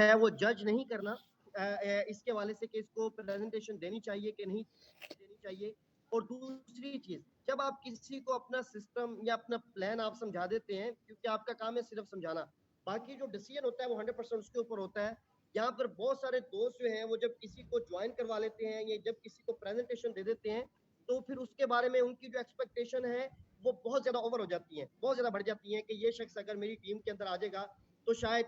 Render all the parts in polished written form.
है वो जज नहीं करना इसके वाले से कि इसको प्रेजेंटेशन देनी चाहिए कि नहीं देनी चाहिए। और दूसरी चीज, जब आप किसी को अपना सिस्टम या अपना प्लान आप समझा देते हैं, क्योंकि आपका काम है सिर्फ समझाना, बाकी जो डिसीजन होता है वो 100% उसके ऊपर होता है। यहाँ पर बहुत सारे दोस्त जो हैं वो जब किसी को ज्वाइन करवा लेते हैं या जब किसी को प्रेजेंटेशन दे देते हैं, तो फिर उसके बारे में उनकी जो एक्सपेक्टेशन है वो बहुत ज्यादा ओवर हो जाती है, बहुत ज्यादा बढ़ जाती है कि ये शख्स अगर मेरी टीम के अंदर आ जाएगा तो शायद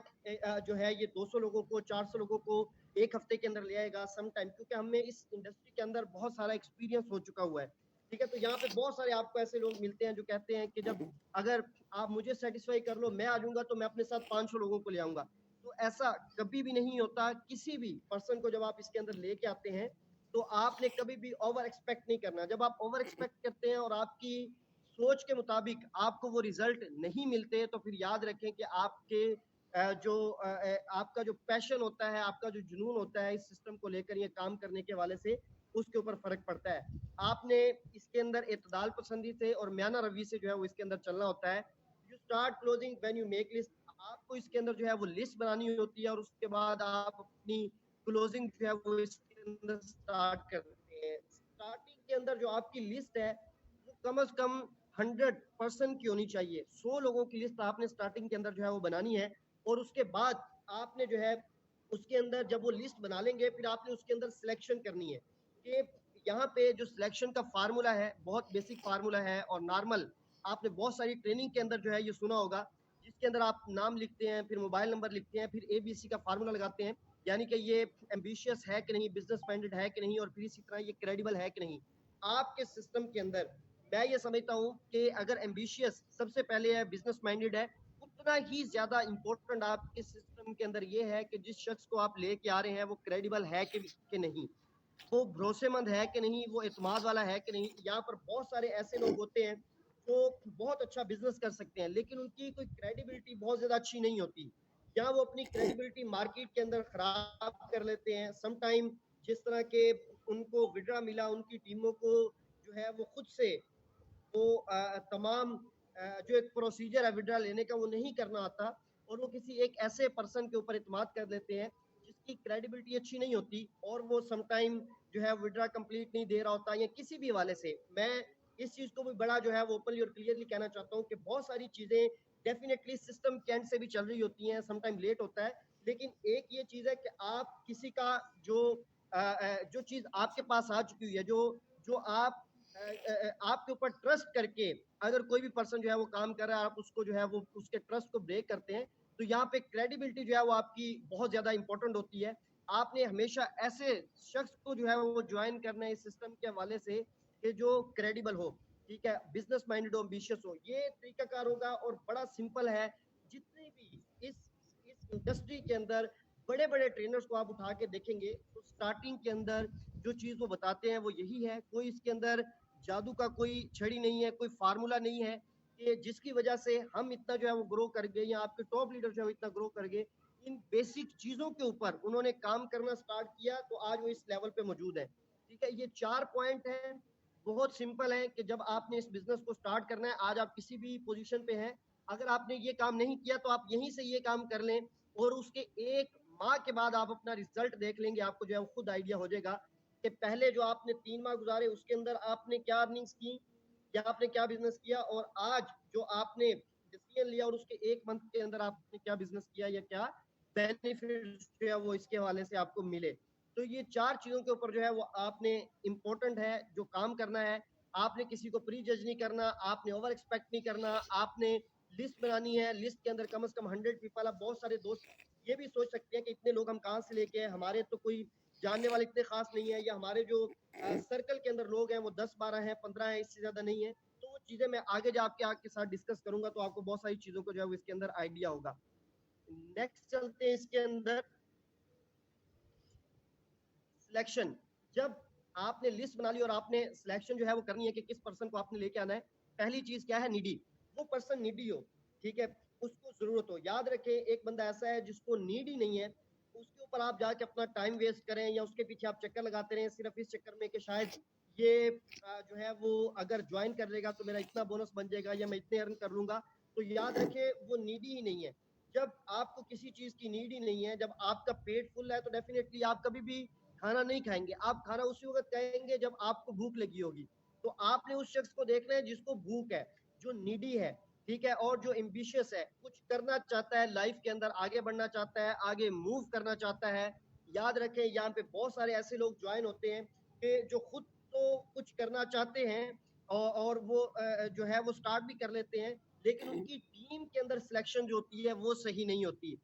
जो है ये 200 लोगों को, 400 लोगों को एक हफ्ते के अंदर ले आएगा सम टाइम, क्योंकि हमें इस इंडस्ट्री के अंदर बहुत सारा एक्सपीरियंस हो चुका हुआ है। ठीक है, तो यहाँ पे बहुत सारे आपको ऐसे लोग मिलते हैं जो कहते हैं कि जब अगर आप मुझे सेटिस्फाई कर लो, मैं आ जाऊंगा तो मैं अपने साथ 500 लोगों को ले आऊंगा। तो ऐसा कभी भी नहीं होता। किसी भी पर्सन को जब आप इसके अंदर लेके आते हैं तो आपने कभी भी ओवर एक्सपेक्ट नहीं करना। जब आप ओवर एक्सपेक्ट करते हैं और आपकी सोच के मुताबिक आपको वो रिजल्ट नहीं मिलते, तो फिर याद रखें कि आपके आपका जो पैशन होता है, आपका जो जुनून होता है इस सिस्टम को लेकर, ये काम करने के वाले से, उसके ऊपर फर्क पड़ता है। आपने इसके अंदर इतदाल पसंदी से और म्याना रवि से जो है वो इसके अंदर चलना होता है। You start closing when you make list. आपको इसके अंदर जो है वो लिस्ट बनानी होती है और उसके बाद आप अपनी क्लोजिंग जो है वो इसके अंदर स्टार्ट करते हैं। स्टार्टिंग के अंदर जो आपकी लिस्ट है वो कम से कम 100% की होनी चाहिए। 100 लोगों की लिस्ट आपने स्टार्टिंग के अंदर जो है वो बनानी है। और उसके बाद आपने जो है उसके अंदर जब वो लिस्ट बना लेंगे, फिर आपने उसके अंदर सिलेक्शन करनी है कि यहाँ पे जो सिलेक्शन का फार्मूला है बहुत बेसिक फार्मूला है और नॉर्मल, आपने बहुत सारी ट्रेनिंग के अंदर जो है ये सुना होगा, जिसके अंदर आप नाम लिखते हैं, फिर मोबाइल नंबर लिखते हैं, फिर एबीसी का फार्मूला लगाते हैं, यानी कि ये एम्बिशियस है कि नहीं, बिजनेस माइंडेड है कि नहीं, और फिर इसी तरह ये क्रेडिबल है कि नहीं। आपके सिस्टम के अंदर मैं ये समझता हूँ कि अगर एम्बिशियस सबसे पहले है, बिजनेस माइंडेड है, उतना ही ज्यादा इंपॉर्टेंट आपके सिस्टम के अंदर ये है कि जिस शख्स को आप लेके आ रहे हैं वो क्रेडिबल है कि नहीं, वो भरोसेमंद है कि नहीं, वो एतमाद वाला है कि नहीं। यहाँ पर बहुत सारे ऐसे लोग होते हैं जो बहुत अच्छा बिजनेस कर सकते हैं लेकिन उनकी कोई क्रेडिबिलिटी बहुत ज्यादा अच्छी नहीं होती, या वो अपनी क्रेडिबिलिटी मार्केट के अंदर खराब कर लेते हैं सम टाइम। जिस तरह के उनको विड्रा मिला, उनकी टीमों को जो है वो खुद से वो तमाम जो एक प्रोसीजर है विड्रा लेने का वो नहीं करना आता, और वो किसी एक ऐसे पर्सन के ऊपर इत्मीद कर लेते हैं जिसकी क्रेडिबिलिटी अच्छी नहीं होती, और वो सम टाइम जो है विड्रा कंप्लीट नहीं दे रहा होता, या किसी भी वाले से। मैं इस चीज को भी बड़ा जो है वो ओपनली और क्लियरली कहना चाहता हूँ कि बहुत सारी चीजें डेफिनेटली सिस्टम के एंड से भी चल रही होती हैं, सम टाइम लेट होता है, लेकिन एक ये चीज है कि आप किसी का जो चीज आपके पास आ चुकी हुई है, जो जो आपके ऊपर ट्रस्ट करके अगर कोई भी पर्सन जो है वो काम कर रहा है, आप उसको जो है वो उसके ट्रस्ट को ब्रेक करते हैं, तो यहाँ पे क्रेडिबिलिटी जो है वो आपकी बहुत ज्यादा इंपॉर्टेंट होती है। आपने हमेशा ऐसे शख्स को जो है वो ज्वाइन करना है इस सिस्टम के हवाले से कि जो क्रेडिबल हो, ठीक है, बिजनेस माइंडेड हो, एम्बिशियस हो। ये तरीकाकार होगा और बड़ा सिंपल है। जितने भी इस इंडस्ट्री के अंदर बड़े बड़े ट्रेनर्स को आप उठा के देखेंगे तो स्टार्टिंग के अंदर जो चीज वो बताते हैं वो यही है। कोई इसके अंदर जादू का कोई छड़ी नहीं है, कोई फार्मूला नहीं है कि जिसकी वजह से हम इतना जो है वो ग्रो कर गए या आपके टॉप लीडर जो है इतना ग्रो कर गए। इन बेसिक चीजों के ऊपर उन्होंने काम करना स्टार्ट किया तो आज वो इस लेवल पे मौजूद है। ठीक है, ये 4 पॉइंट है, बहुत सिंपल है कि जब आपने इस बिजनेस को स्टार्ट करना है, आज आप किसी भी पोजीशन पे हैं, अगर आपने ये काम नहीं किया तो आप यहीं से ये काम कर लें और उसके 1 माह के बाद आप अपना रिजल्ट देख लेंगे, आपको जो है खुद आइडिया हो जाएगा कि पहले जो आपने 3 माह गुजारे उसके अंदर आपने क्या अर्निंग्स की या आपने क्या बिजनेस किया, और आज जो आपने डिसीजन लिया और उसके 1 मंथ के अंदर आपने क्या बिजनेस किया या क्या बेनिफिट जो है वो इसके हवाले से आपको मिले। तो ये 4 चीजों के ऊपर जो है वो आपने इंपॉर्टेंट है जो काम करना है। आपने किसी को प्री जज नहीं करना, आपने ओवर एक्सपेक्ट नहीं करना, आपने लिस्ट बनानी है। लिस्ट के अंदर कम से कम 100 पीपल। अब बहुत सारे दोस्त ये भी सोच सकते हैं कि इतने लोग हम कहाँ से लेके आए, हमारे तो कोई जानने वाले इतने खास नहीं है, या हमारे जो सर्कल के अंदर लोग हैं वो 10-12 हैं, 15 हैं, इससे ज्यादा नहीं है। तो वो चीजें मैं आगे जाके आपके साथ डिस्कस करूंगा तो आपको बहुत सारी चीजों को जो है इसके अंदर आइडिया होगा। नेक्स्ट चलते हैं इसके अंदर सिलेक्शन। जब आपने लिस्ट बना ली और आपने सिलेक्शन जो है वो करनी है कि किस पर्सन को आपने लेके आना है, पहली चीज क्या है, नीडी। वो पर्सन नीडी हो, ठीक है, उसको जरूरत हो। याद रखें, एक बंदा ऐसा है जिसको नीड ही नहीं है, उसके ऊपर आप जाके अपना टाइम वेस्ट करें या उसके पीछे आप चक्कर लगाते रहें सिर्फ इस चक्कर में कि शायद ये जो है वो अगर ज्वाइन कर लेगा तो मेरा इतना बोनस बन जाएगा या मैं इतने अर्न कर लूंगा, तो याद रखें वो नीडी ही नहीं है। जब आपको किसी चीज की नीड ही नहीं है, जब आपका पेट फुल है, तो डेफिनेटली आप कभी भी खाना नहीं खाएंगे। आप खाना उसी वक्त खाएंगे जब आपको भूख लगी होगी। तो आपने उस शख्स को देखना है जिसको भूख है, जो नीडी है, ठीक है, और जो एम्बिशियस है, कुछ करना चाहता है लाइफ के अंदर, आगे बढ़ना चाहता है, आगे मूव करना चाहता है। याद रखें, यहाँ पे बहुत सारे ऐसे लोग ज्वाइन होते हैं कि जो खुद तो कुछ करना चाहते हैं, और वो जो है वो स्टार्ट भी कर लेते हैं, लेकिन उनकी टीम के अंदर सिलेक्शन जो होती है वो सही नहीं होती।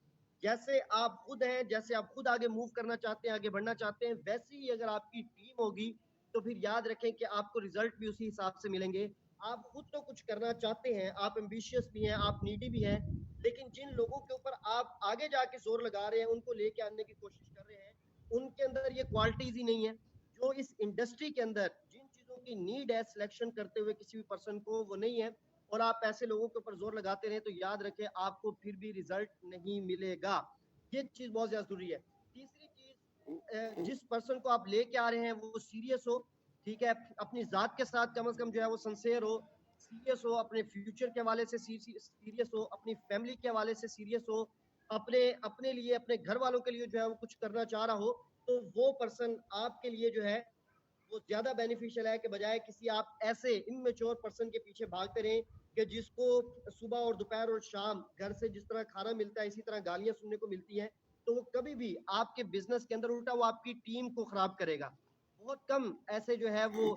जैसे आप खुद हैं, जैसे आप खुद आगे मूव करना चाहते हैं, आगे बढ़ना चाहते हैं, वैसे ही अगर आपकी टीम होगी तो फिर याद रखें कि आपको रिजल्ट भी उसी हिसाब से मिलेंगे। आप खुद तो कुछ करना चाहते हैं, आप एम्बिशियस भी हैं, आप नीडी भी हैं, लेकिन जिन लोगों के ऊपर आप आगे जाके जोर लगा रहे हैं, उनको लेके आने की कोशिश कर रहे हैं, उनके अंदर ये क्वालिटीज ही नहीं है जो इस इंडस्ट्री के अंदर जिन चीजों की नीड है सिलेक्शन करते हुए किसी भी पर्सन को, वो नहीं है। और आप ऐसे लोगों के ऊपर जोर लगाते रहे तो याद रखें आपको फिर भी रिजल्ट नहीं मिलेगा। ये चीज बहुत ज्यादा जरूरी है। तीसरी चीज, जिस पर्सन को आप लेके आ रहे हैं वो सीरियस हो, ठीक है, अपनी जात के साथ कम से कम जो है वो सिंसियर हो, सीरियस हो, अपने फ्यूचर के हवाले से सीरियस हो, अपनी फैमिली के हवाले से सीरियस हो, अपने अपने लिए, अपने घर वालों के लिए जो है वो कुछ करना चाह रहा हो, तो वो पर्सन आपके लिए जो है वो ज्यादा बेनिफिशियल है कि बजाय किसी आप ऐसे इमेच्योर पर्सन के पीछे भागते रहें कि जिसको सुबह और दोपहर और शाम घर से जिस तरह खाना मिलता है इसी तरह गालियां सुनने को मिलती हैं। तो वो कभी भी आपके बिजनेस के अंदर, उल्टा वो आपकी टीम को खराब करेगा। बहुत कम ऐसे जो है वो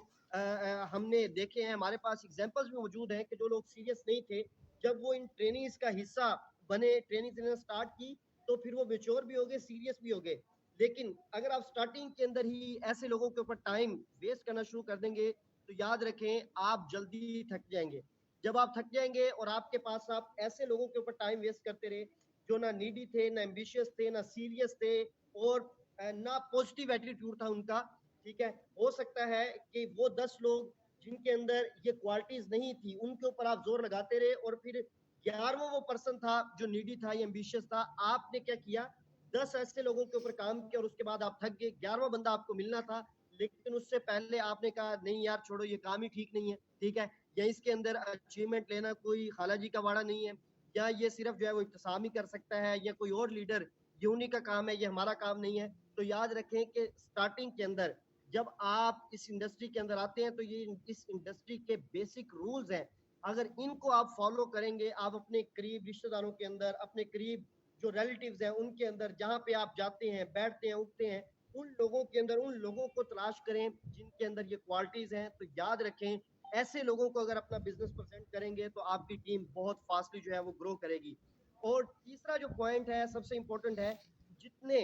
हमने देखे हैं, हमारे पास एग्जांपल्स भी मौजूद हैं कि जो लोग सीरियस नहीं थे, जब वो इन ट्रेनिंग्स का हिस्सा बने, ट्रेनिंग देना स्टार्ट की, तो फिर वो मेच्योर भी हो गए, सीरियस भी हो गए। लेकिन अगर आप स्टार्टिंग के अंदर ही ऐसे लोगों के ऊपर टाइम वेस्ट करना शुरू कर देंगे तो याद रखें आप जल्दी थक जाएंगे। जब आप थक जाएंगे और आपके पास आप ऐसे लोगों के ऊपर टाइम वेस्ट करते रहे जो ना नीडी थे, ना एम्बिशियस थे, ना सीरियस थे, और ना पॉजिटिव एटीट्यूड था उनका, ठीक है, हो सकता है कि वो 10 लोग जिनके अंदर ये क्वालिटीज नहीं थी उनके ऊपर आप जोर लगाते रहे, और फिर 11वां वो पर्सन था जो नीडी था या एम्बिशियस था। आपने क्या किया, 10 ऐसे लोगों के ऊपर काम किया और उसके बाद आप थक गए। 11वां बंदा आपको मिलना था, लेकिन उससे पहले आपने कहा नहीं यार छोड़ो, ये काम ही ठीक नहीं है, ठीक है, या इसके अंदर अचीवमेंट लेना कोई खालाजी का वाड़ा नहीं है, या ये सिर्फ जो है वो इब्तिसाम ही कर सकता है, या कोई और लीडर, ये उन्हीं का काम है, ये हमारा काम नहीं है। तो याद रखें कि स्टार्टिंग के अंदर जब आप इस इंडस्ट्री के अंदर आते हैं तो ये इस इंडस्ट्री के बेसिक रूल्स हैं। अगर इनको आप फॉलो करेंगे, आप अपने करीब रिश्तेदारों के अंदर, अपने करीब जो रिलेटिव्स हैं उनके अंदर, जहाँ पे आप जाते हैं, बैठते हैं, उठते हैं, उन लोगों के अंदर उन लोगों को तलाश करें जिनके अंदर ये क्वालिटीज हैं। तो याद रखें ऐसे लोगों को अगर अपना बिजनेस प्रेजेंट करेंगे तो आपकी टीम बहुत फास्टली जो है वो ग्रो करेगी। और तीसरा जो पॉइंट है सबसे इंपॉर्टेंट है, जितने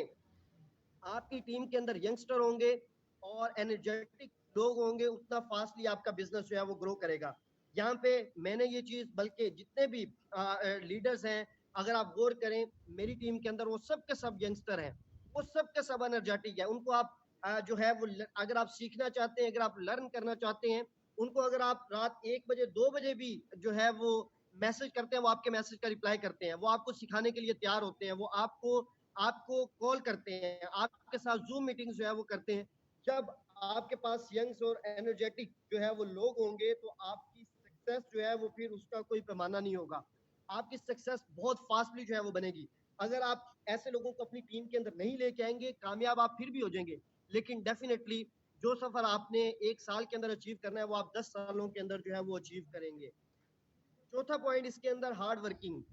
आपकी टीम के अंदर यंगस्टर होंगे और एनर्जेटिक लोग होंगे उतना फास्टली आपका बिजनेस जो है वो ग्रो करेगा। यहाँ पे मैंने ये चीज, बल्कि जितने भी लीडर्स हैं, अगर आप गौर करें मेरी टीम के अंदर वो सब के सब यंगस्टर हैं, वो सब के सब एनर्जेटिक है। उनको आप जो है वो अगर आप सीखना चाहते हैं, अगर आप लर्न करना चाहते हैं, उनको अगर आप रात 1 बजे 2 बजे भी जो है वो मैसेज करते हैं, वो आपके मैसेज का रिप्लाई करते हैं, वो आपको सिखाने के लिए तैयार होते हैं, वो आपको आपको कॉल करते हैं, आपके साथ जूम मीटिंग्स जो है वो करते हैं। जब आपके पास यंग्स और एनर्जेटिक जो है वो लोग होंगे तो आपकी सक्सेस जो है वो फिर उसका कोई पैमाना नहीं होगा। आपकी सक्सेस बहुत फास्टली जो है वो बनेगी। अगर आप ऐसे लोगों को अपनी टीम के अंदर नहीं लेके आएंगे, कामयाब आप फिर भी हो जाएंगे, लेकिन डेफिनेटली जो सफर आपने 1 साल के अंदर अचीव करना है वो आप 10 सालों के अंदर जो है वो अचीव करेंगे। चौथा पॉइंट इसके अंदर हार्ड वर्किंग।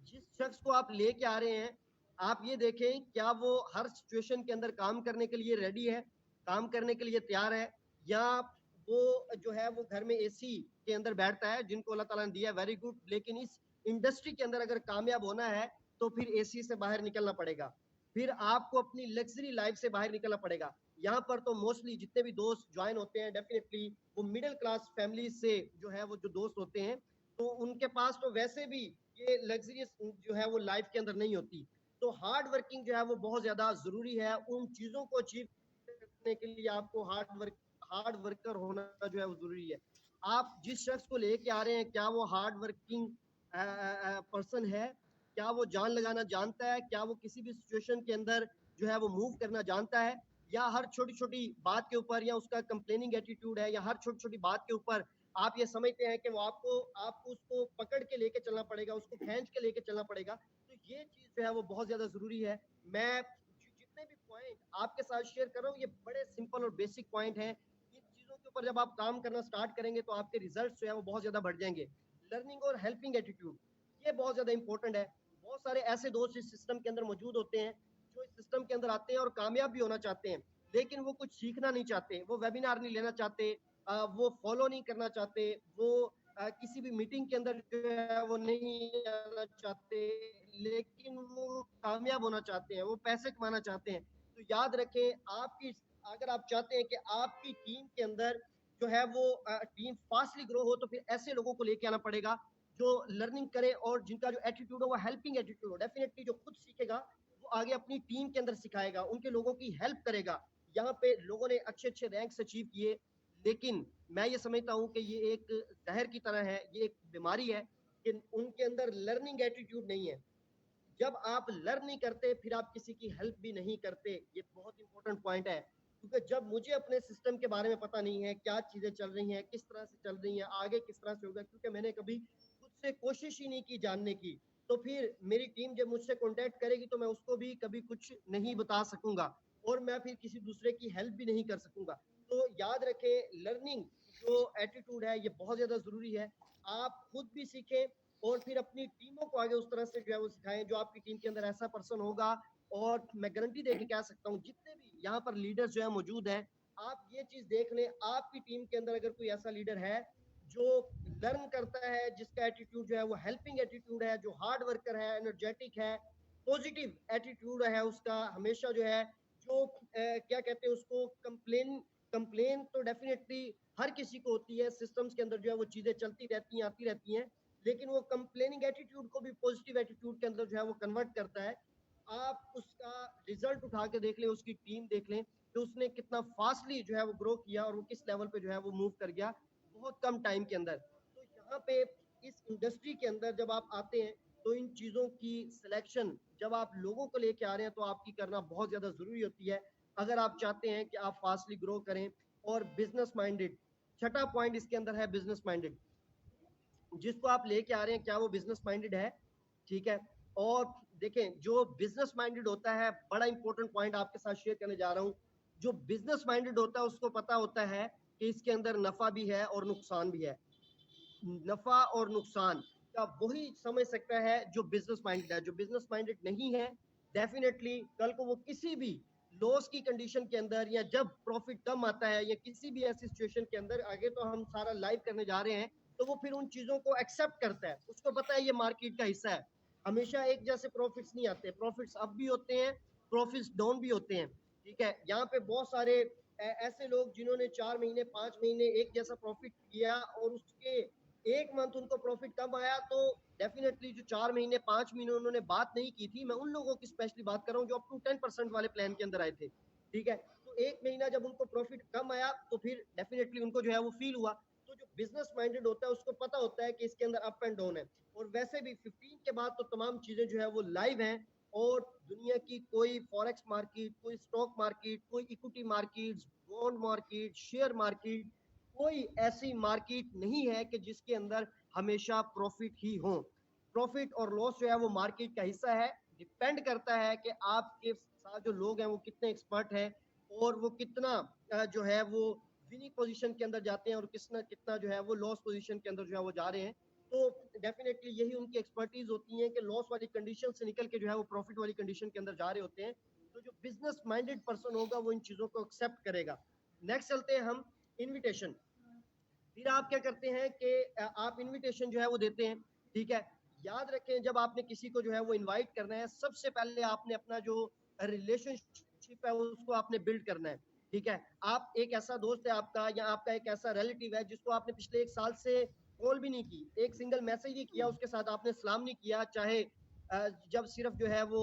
जिस शख्स को आप लेके आ रहे हैं, आप ये देखें क्या वो हर सिचुएशन के अंदर काम करने के लिए रेडी है, काम करने के लिए तैयार है, या वो जो है वो घर में एसी के अंदर बैठता है, जिनको अल्लाह ताला ने दिया है वेरी गुड, लेकिन इस इंडस्ट्री के अंदर अगर कामयाब होना है तो फिर एसी से बाहर निकलना पड़ेगा, फिर आपको अपनी लग्जरी लाइफ से बाहर निकलना पड़ेगा। यहाँ पर तो मोस्टली जितने भी दोस्त ज्वाइन होते हैं डेफिनेटली वो मिडिल क्लास फैमिली से जो है वो जो दोस्त होते हैं, तो उनके पास तो वैसे भी ये लग्जरियस जो है वो लाइफ के अंदर नहीं होती। तो हार्ड वर्किंग जो है वो बहुत ज्यादा जरूरी है। उन चीजों को अचीव करने के लिए आपको हार्ड वर्कर होना जो है वो जरूरी है। आप जिस शख्स को लेके आ रहे हैं क्या वो हार्ड वर्किंग पर्सन है, क्या वो जान लगाना जानता है, क्या वो किसी भी सिचुएशन के अंदर जो है वो मूव करना जानता है, या हर छोटी छोटी बात के ऊपर, या उसका कंप्लेनिंग एटीट्यूड है, या हर छोटी छोटी बात के ऊपर आप ये समझते हैं कि वो आपको उसको पकड़ के लेके चलना पड़ेगा, उसको खींच के लेके चलना पड़ेगा। तो ये चीज़ जो है वो बहुत ज़्यादा ज़रूरी है। मैं जितने भी पॉइंट आपके साथ शेयर कर रहा हूँ, ये बड़े सिंपल और बेसिक पॉइंट हैं। इन चीज़ों के ऊपर जब आप काम करना स्टार्ट करेंगे तो आपके रिजल्ट्स जो है वो बहुत ज़्यादा बढ़ जाएँगे। लर्निंग और हेल्पिंग एटीट्यूड, ये बहुत ज़्यादा इंपॉर्टेंट है। बहुत सारे ऐसे दोस्त इस सिस्टम के अंदर मौजूद होते हैं, जो इस सिस्टम के अंदर आते हैं और कामयाब भी होना चाहते हैं, लेकिन वो कुछ सीखना नहीं चाहते, वो वेबिनार नहीं लेना चाहते, वो फॉलो नहीं करना चाहते, वो किसी भी मीटिंग के अंदर जो है वो नहीं आना चाहते, लेकिन वो कामयाब होना चाहते हैं, वो पैसे कमाना चाहते हैं। तो याद रखें, आपकी अगर आप चाहते हैं कि आपकी टीम के अंदर जो है वो टीम फास्टली ग्रो हो, तो फिर ऐसे लोगों को लेके आना पड़ेगा जो लर्निंग करे और जिनका जो एटीट्यूड हो वो हेल्पिंग एटीट्यूड हो। डेफिनेटली जो खुद सीखेगा वो आगे अपनी टीम के अंदर सिखाएगा, उनके लोगों की हेल्प करेगा। यहाँ पे लोगों ने अच्छे अच्छे रैंक्स अचीव किए, लेकिन मैं ये समझता हूँ कि ये एक जहर की तरह है, ये एक बीमारी है कि उनके अंदर लर्निंग एटीट्यूड नहीं है। जब आप लर्न नहीं करते फिर आप किसी की हेल्प भी नहीं करते। ये बहुत इंपॉर्टेंट पॉइंट है, क्योंकि जब मुझे अपने सिस्टम के बारे में पता नहीं है, क्या चीजें चल रही हैं, किस तरह से चल रही हैं, आगे किस तरह से होगा, क्योंकि मैंने कभी खुद से कोशिश ही नहीं की जानने की, तो फिर मेरी टीम जब मुझसे कांटेक्ट करेगी तो मैं उसको भी कभी कुछ नहीं बता सकूंगा और मैं फिर किसी दूसरे की हेल्प भी नहीं कर सकूंगा। तो याद रखें, लर्निंग जो एटीट्यूड है ये बहुत ज्यादा जरूरी है। आप खुद भी सीखें और फिर अपनी टीमों को आगे उस तरह से जो है वो सिखाएं, जो आपकी टीम के अंदर ऐसा पर्सन होगा। और मैं गारंटी दे के कह सकता हूँ, जितने भी यहाँ पर लीडर्स जो है मौजूद हैं, आप ये चीज देख लें, आपकी टीम के अंदर अगर कोई ऐसा लीडर है जो लर्न करता है, जिसका एटीट्यूड जो है वो हेल्पिंग एटीट्यूड है, जो हार्ड वर्कर है, एनर्जेटिक है, पॉजिटिव एटीट्यूड है उसका हमेशा जो है, जो क्या कहते हैं उसको, कंप्लेन तो डेफिनेटली हर किसी को होती है, सिस्टम्स के अंदर जो है वो चीजें चलती रहती हैं, आती रहती हैं, लेकिन वो कंप्लेनिंग एटीट्यूड को भी पॉजिटिव एटीट्यूड के अंदर जो है वो कन्वर्ट करता है। आप उसका रिजल्ट उठा के देख लें, उसकी टीम देख लें कि उसने कितना फास्टली जो है वो ग्रो किया और वो किस लेवल पे जो है वो मूव कर गया बहुत कम टाइम के अंदर। तो यहाँ पे इस इंडस्ट्री के अंदर जब आप आते हैं तो इन चीजों की सिलेक्शन जब आप लोगों को लेके आ रहे हैं तो आपकी करना बहुत ज्यादा जरूरी होती है, अगर आप चाहते हैं कि आप फास्टली ग्रो करें। और बिजनेस माइंडेड, छठा पॉइंट इसके अंदर है बिजनेस माइंडेड। जिसको आप लेके आ रहे हैं क्या वो बिजनेस माइंडेड है? ठीक है। और देखें, जो बिजनेस माइंडेड होता है, बड़ा इंपॉर्टेंट पॉइंट आपके साथ शेयर करने जा रहा हूं, जो बिजनेस माइंडेड होता है उसको पता होता है कि इसके अंदर नफा भी है और नुकसान भी है। नफा और नुकसान का वही समझ सकता है जो बिजनेस माइंडेड है। जो बिजनेस माइंडेड नहीं है, डेफिनेटली कल को वो किसी भी लॉस की कंडीशन के अंदर या जब प्रॉफिट कम आता है या किसी भी ऐसी सिचुएशन के अंदर, आगे तो हम सारा लाइव करने जा रहे हैं, तो वो फिर उन चीजों को एक्सेप्ट करता है, उसको पता है ये मार्केट का हिस्सा है। हमेशा एक जैसे प्रॉफिट्स नहीं आते, प्रॉफिट्स अप भी होते हैं, प्रॉफिट्स डाउन भी होते हैं। ठीक है, यहाँ पे बहुत सारे ऐसे लोग जिन्होंने 4 महीने 5 महीने एक जैसा प्रॉफिट किया और उसके एक मंथ उनको प्रॉफिट कम आया, तो डेफिनेटली जो 4 महीने 5 महीने उन्होंने बात नहीं की थी, मैं उन लोगों की स्पेशली बात कर रहा हूँ जो अप टू 10% वाले प्लान के अंदर आए थे। ठीक है, तो एक महीना जब उनको प्रॉफिट कम आया तो फिर डेफिनेटली उनको जो है वो फील हुआ। तो जो बिजनेस माइंडेड होता है उसको पता होता है कि इसके अंदर अप एंड डाउन है। और वैसे भी 15 के बाद तो तमाम चीजें जो है वो लाइव हैं। और दुनिया की कोई फॉरेक्स मार्केट, कोई स्टॉक मार्केट, कोई equity market, bond market, share market, कोई ऐसी मार्केट नहीं है कि जिसके अंदर हमेशा प्रॉफिट ही हो। प्रॉफिट और लॉस जो है वो मार्केट का हिस्सा है। डिपेंड करता है कि आपके साथ जो लोग हैं वो कितने एक्सपर्ट हैं और वो कितना जो है वो विनिंग पोजीशन के अंदर जाते हैं और कितना कितना जो है वो लॉस पोजीशन के अंदर जो है वो जा रहे हैं। तो डेफिनेटली यही उनकी एक्सपर्टीज होती है कि लॉस वाली कंडीशन से निकल के जो है वो प्रॉफिट वाली कंडीशन के अंदर जा रहे होते हैं। तो जो बिजनेस माइंडेड पर्सन होगा वो इन चीजों को एक्सेप्ट करेगा। नेक्स्ट चलते हैं हम, इन्विटेशन। फिर आप क्या करते हैं कि आप इनविटेशन जो है वो देते हैं। ठीक है, याद रखें, जब आपने किसी को जो है वो इनवाइट करना है, सबसे पहले आपने अपना जो रिलेशनशिप है उसको आपने बिल्ड करना है। ठीक है, आप एक ऐसा दोस्त है आपका या आपका एक ऐसा रिलेटिव है जिसको आपने पिछले 1 साल से कॉल भी नहीं की, एक सिंगल मैसेज नहीं किया, उसके साथ आपने सलाम नहीं किया, चाहे जब सिर्फ जो है वो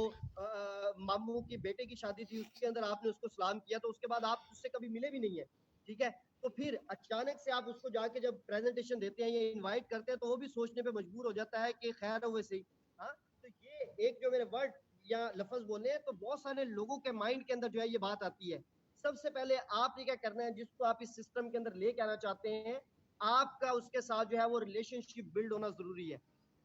मामू की बेटे की शादी थी उसके अंदर आपने उसको सलाम किया, तो उसके बाद आप उससे कभी मिले भी नहीं है। ठीक है, तो फिर अचानक से आप उसको जाके जब प्रेजेंटेशन देते हैं या इनवाइट करते हैं तो वो भी सोचने पे मजबूर हो जाता है कि खैर हो वैसे ही। हाँ, तो ये एक जो मेरे वर्ड या लफ्ज बोले हैं तो बहुत सारे लोगों के माइंड के अंदर जो है ये बात आती है। सबसे पहले आपने क्या करना है, जिसको आप इस सिस्टम के अंदर लेके आना चाहते हैं, आपका उसके साथ जो है वो रिलेशनशिप बिल्ड होना जरूरी है,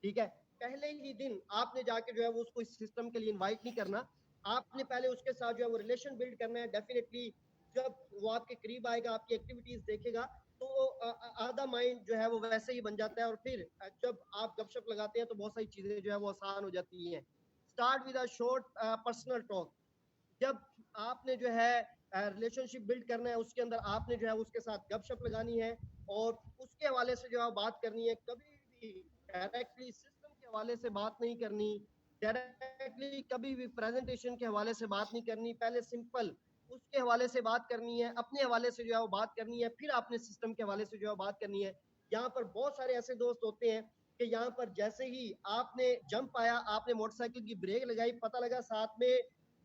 ठीक है। पहले ही दिन आपने जाके जो है वो उसको इस सिस्टम के लिए इनवाइट नहीं करना, आपने पहले उसके साथ जो है वो रिलेशन बिल्ड करना है। डेफिनेटली जब वो आपके करीब आएगा, आपकी एक्टिविटीज देखेगा, तो आधा माइंड जो है वो वैसे ही बन जाता है, और फिर जब आप गपशप लगाते हैं तो बहुत सारी चीजें जो है वो आसान हो जाती हैं। Start with a short personal talk. जब आपने जो है रिलेशनशिप बिल्ड करना है, उसके अंदर आपने जो है उसके साथ गपशप लगानी है, और उसके हवाले से जो है बात करनी है। कभी भी डायरेक्टली सिस्टम के हवाले से बात नहीं करनी, डायरेक्टली कभी भी प्रेजेंटेशन के हवाले से बात नहीं करनी। पहले सिंपल उसके हवाले से बात करनी है, अपने हवाले से जो है वो बात करनी है, फिर आपने सिस्टम के हवाले से जो है बात करनी है। यहाँ पर बहुत सारे ऐसे दोस्त होते हैं कि यहाँ पर जैसे ही आपने जंप आया, आपने मोटरसाइकिल की ब्रेक लगाई, पता लगा साथ में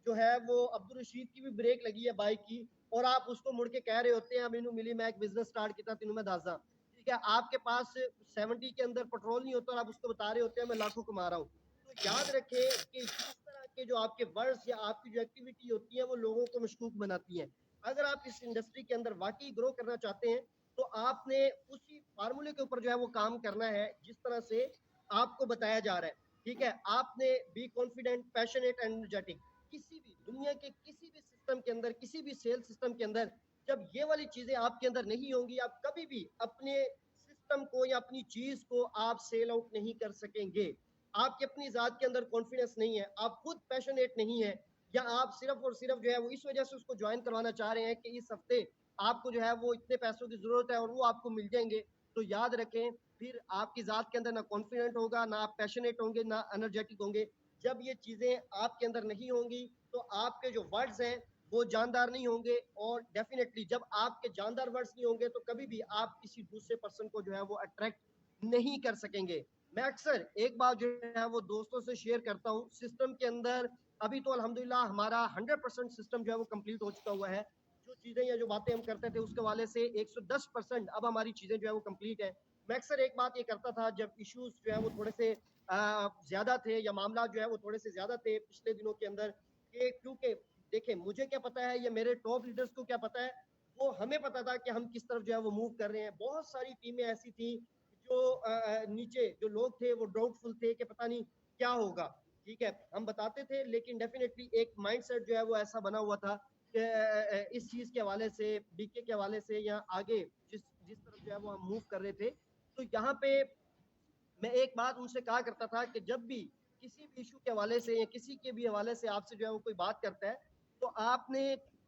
जो है वो अब्दुल रशीद की भी ब्रेक लगी है बाइक की, और आप उसको मुड़ के कह रहे होते हैं मैनू मिली, मैं एक बिजनेस स्टार्ट किया तीनों में दासा, ठीक है। आपके पास 70 के अंदर पेट्रोल नहीं होता और आप उसको बता रहे होते हैं मैं लाखों कमा रहा हूँ। तो याद रखें कि इस तरह के जो आपके वर्ड्स या आपकी जो एक्टिविटी होती है वो लोगों को मशकूक बनाती है। अगर आप इस इंडस्ट्री के अंदर वाकई ग्रो करना चाहते हैं, तो आपने उसी फार्मूले के ऊपर जो है वो काम करना है जिस तरह से आपको बताया जा रहा है, ठीक है। आपने बी कॉन्फिडेंट, पैशनेट, एनर्जेटिक। किसी भी दुनिया के किसी भी सिस्टम के अंदर, किसी भी सेल सिस्टम के अंदर जब ये वाली चीजें आपके अंदर नहीं होंगी, आप कभी भी अपने सिस्टम को या अपनी चीज को आप सेल आउट नहीं कर सकेंगे। आपकी अपनी जात के अंदर कॉन्फिडेंस नहीं है, आप खुद पैशनेट नहीं है, या आप सिर्फ और सिर्फ जो है वो इस वजह से उसको ज्वाइन करवाना चाह रहे हैं कि इस हफ्ते आपको जो है वो इतने पैसों की जरूरत है और वो आपको मिल जाएंगे, तो याद रखें फिर आपकी जात के अंदर ना कॉन्फिडेंट होगा, ना आप पैशनेट होंगे, ना एनर्जेटिक होंगे। जब ये चीजें आपके अंदर नहीं होंगी, तो आपके जो वर्ड्स हैं वो जानदार नहीं होंगे, और डेफिनेटली जब आपके जानदार वर्ड्स नहीं होंगे तो कभी भी आप किसी दूसरे पर्सन को जो है वो अट्रैक्ट नहीं कर सकेंगे। मैं अक्सर एक बात जो है वो दोस्तों से शेयर करता हूँ, सिस्टम के अंदर अभी तो अल्हम्दुलिल्लाह हमारा 100% सिस्टम जो है वो कंप्लीट हो चुका हुआ है। जो चीजें या जो बातें हम करते थे उसके वाले से 110% अब हमारी चीजें जो है वो कंप्लीट है। मैं अक्सर एक बात ये करता था जब इश्यूज जो है वो थोड़े से ज्यादा थे, या मामला जो है वो थोड़े से ज्यादा थे पिछले दिनों के अंदर, कि क्योंकि देखिए मुझे क्या पता है, या मेरे टॉप लीडर्स को क्या पता है, वो हमें पता था कि हम किस तरफ जो है वो मूव कर रहे हैं। बहुत सारी टीमें ऐसी थी जो नीचे जो लोग थे वो डाउटफुल थे कि पता नहीं क्या होगा, ठीक है। हम बताते थे, लेकिन डेफिनेटली एक माइंडसेट जो है वो ऐसा बना हुआ था कि इस चीज के हवाले से, बीके के हवाले से, या आगे जिस जिस तरफ जो है वो हम मूव कर रहे थे। तो यहाँ पे मैं एक बात उनसे कहा करता था कि जब भी किसी भी इशू के हवाले से या किसी के भी हवाले से आपसे जो है वो कोई बात करता है, तो आपने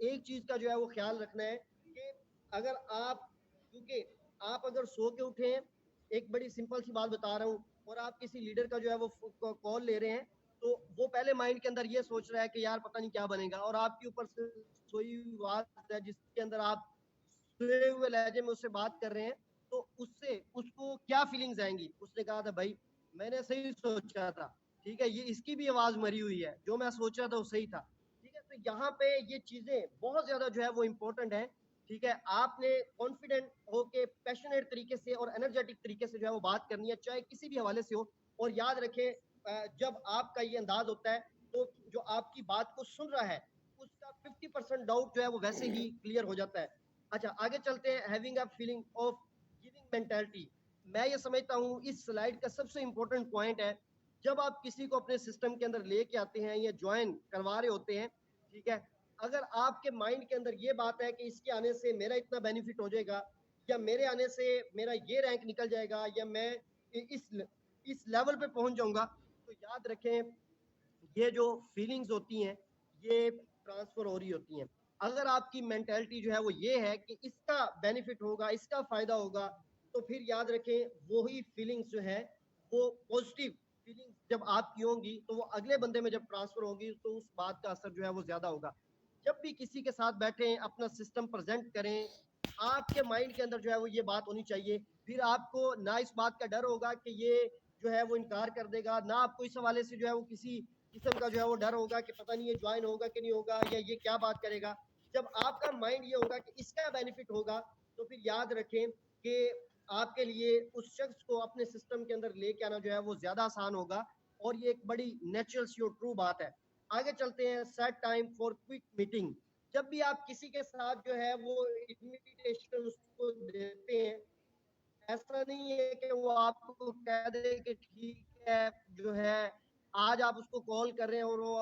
एक चीज का जो है वो ख्याल रखना है कि अगर आप, क्योंकि आप अगर सो के उठे हैं, एक बड़ी सिंपल सी बात बता रहा हूँ, और आप किसी लीडर का जो है वो कॉल ले रहे हैं, तो वो पहले माइंड के अंदर ये सोच रहा है कि यार पता नहीं क्या बनेगा, और आपके ऊपर से सोई हुई बात है जिसके अंदर आप सोए हुए लहजे में उससे बात कर रहे हैं, तो उससे उसको क्या फीलिंग्स आएंगी। उसने कहा था भाई मैंने सही सोचा था, ठीक है, ये इसकी भी आवाज मरी हुई है, जो मैं सोच रहा था वो सही था, ठीक है। तो यहाँ पे ये चीजें बहुत ज्यादा जो है वो इम्पोर्टेंट है, ठीक है। आपने कॉन्फिडेंट होके पैशनेट तरीके से और एनर्जेटिक तरीके से जो है वो बात करनी है, चाहे किसी भी हवाले से हो। और याद रखें जब आपका ये अंदाज होता है, तो जो आपकी बात को सुन रहा है उसका 50% डाउट जो है वो वैसे ही क्लियर हो जाता है। अच्छा आगे चलते हैं, having a feeling of giving mentality. मैं ये समझता हूँ इस स्लाइड का सबसे इंपॉर्टेंट पॉइंट है, जब आप किसी को अपने सिस्टम के अंदर लेके आते हैं या ज्वाइन करवा रहे होते हैं, ठीक है, अगर आपके माइंड के अंदर ये बात है कि इसके आने से मेरा इतना बेनिफिट हो जाएगा, या मेरे आने से मेरा ये रैंक निकल जाएगा, या मैं इस इस लेवल पे पहुंच जाऊंगा, तो याद रखें ये जो फीलिंग्स होती हैं ये ट्रांसफर हो रही होती हैं। अगर आपकी मेंटेलिटी जो है वो ये है कि इसका बेनिफिट होगा, इसका फायदा होगा, तो फिर याद रखें वही फीलिंग्स जो है वो पॉजिटिव फीलिंग्स जब आपकी होंगी, तो वो अगले बंदे में जब ट्रांसफर होगी तो उस बात का असर जो है वो ज्यादा होगा। जब भी किसी के साथ बैठे अपना सिस्टम प्रेजेंट करें, आपके माइंड के अंदर जो है वो ये बात होनी चाहिए। फिर आपको ना इस बात का डर होगा कि ये जो है वो इनकार कर देगा, ना आपको इस हवाले से जो है वो किसी किस्म का जो है वो डर होगा कि पता नहीं ये ज्वाइन होगा कि नहीं होगा, या ये क्या बात करेगा। जब आपका माइंड ये होगा कि इसका बेनिफिट होगा, तो फिर याद रखें कि आपके लिए उस शख्स को अपने सिस्टम के अंदर लेके आना जो है वो ज्यादा आसान होगा, और ये एक बड़ी नेचुरल सी और ट्रू बात है। आगे चलते हैं, set time for quick meeting. जब भी आप किसी के साथ जो है वो इनविटेशन उसको देते हैं, ऐसा नहीं है कि वो आपको कह दे कि ठीक है, जो है आज आप उसको कॉल कर रहे हैं और वो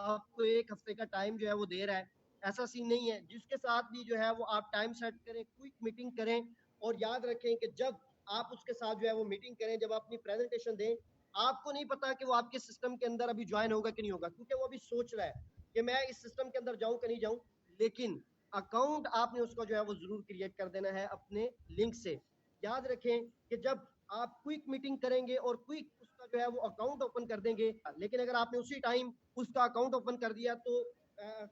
आपको 1 हफ्ते का टाइम जो है वो दे रहा है। ऐसा सीन नहीं है। जिसके साथ भी जो है वो आप टाइम सेट करें, क्विक मीटिंग करें और याद रखें कि जब आप उसके साथ जो है वो मीटिंग करें, जब आप अपनी प्रेज़ेंटेशन दें, आपको नहीं पता कि वो आपके सिस्टम के अंदर अभी जॉइन होगा कि नहीं होगा, क्योंकि वो अभी सोच रहा है कि मैं इस सिस्टम के अंदर जाऊँ कि नहीं जाऊँ। लेकिन अकाउंट आपने उसका जो है वो ज़रूर क्रिएट कर देना है अपने लिंक से। याद रखें कि जब आप क्विक मीटिंग करेंगे और क्विक उसका जो है वो अकाउंट ओपन कर देंगे, लेकिन अगर आपने उसी टाइम उसका अकाउंट ओपन कर दिया तो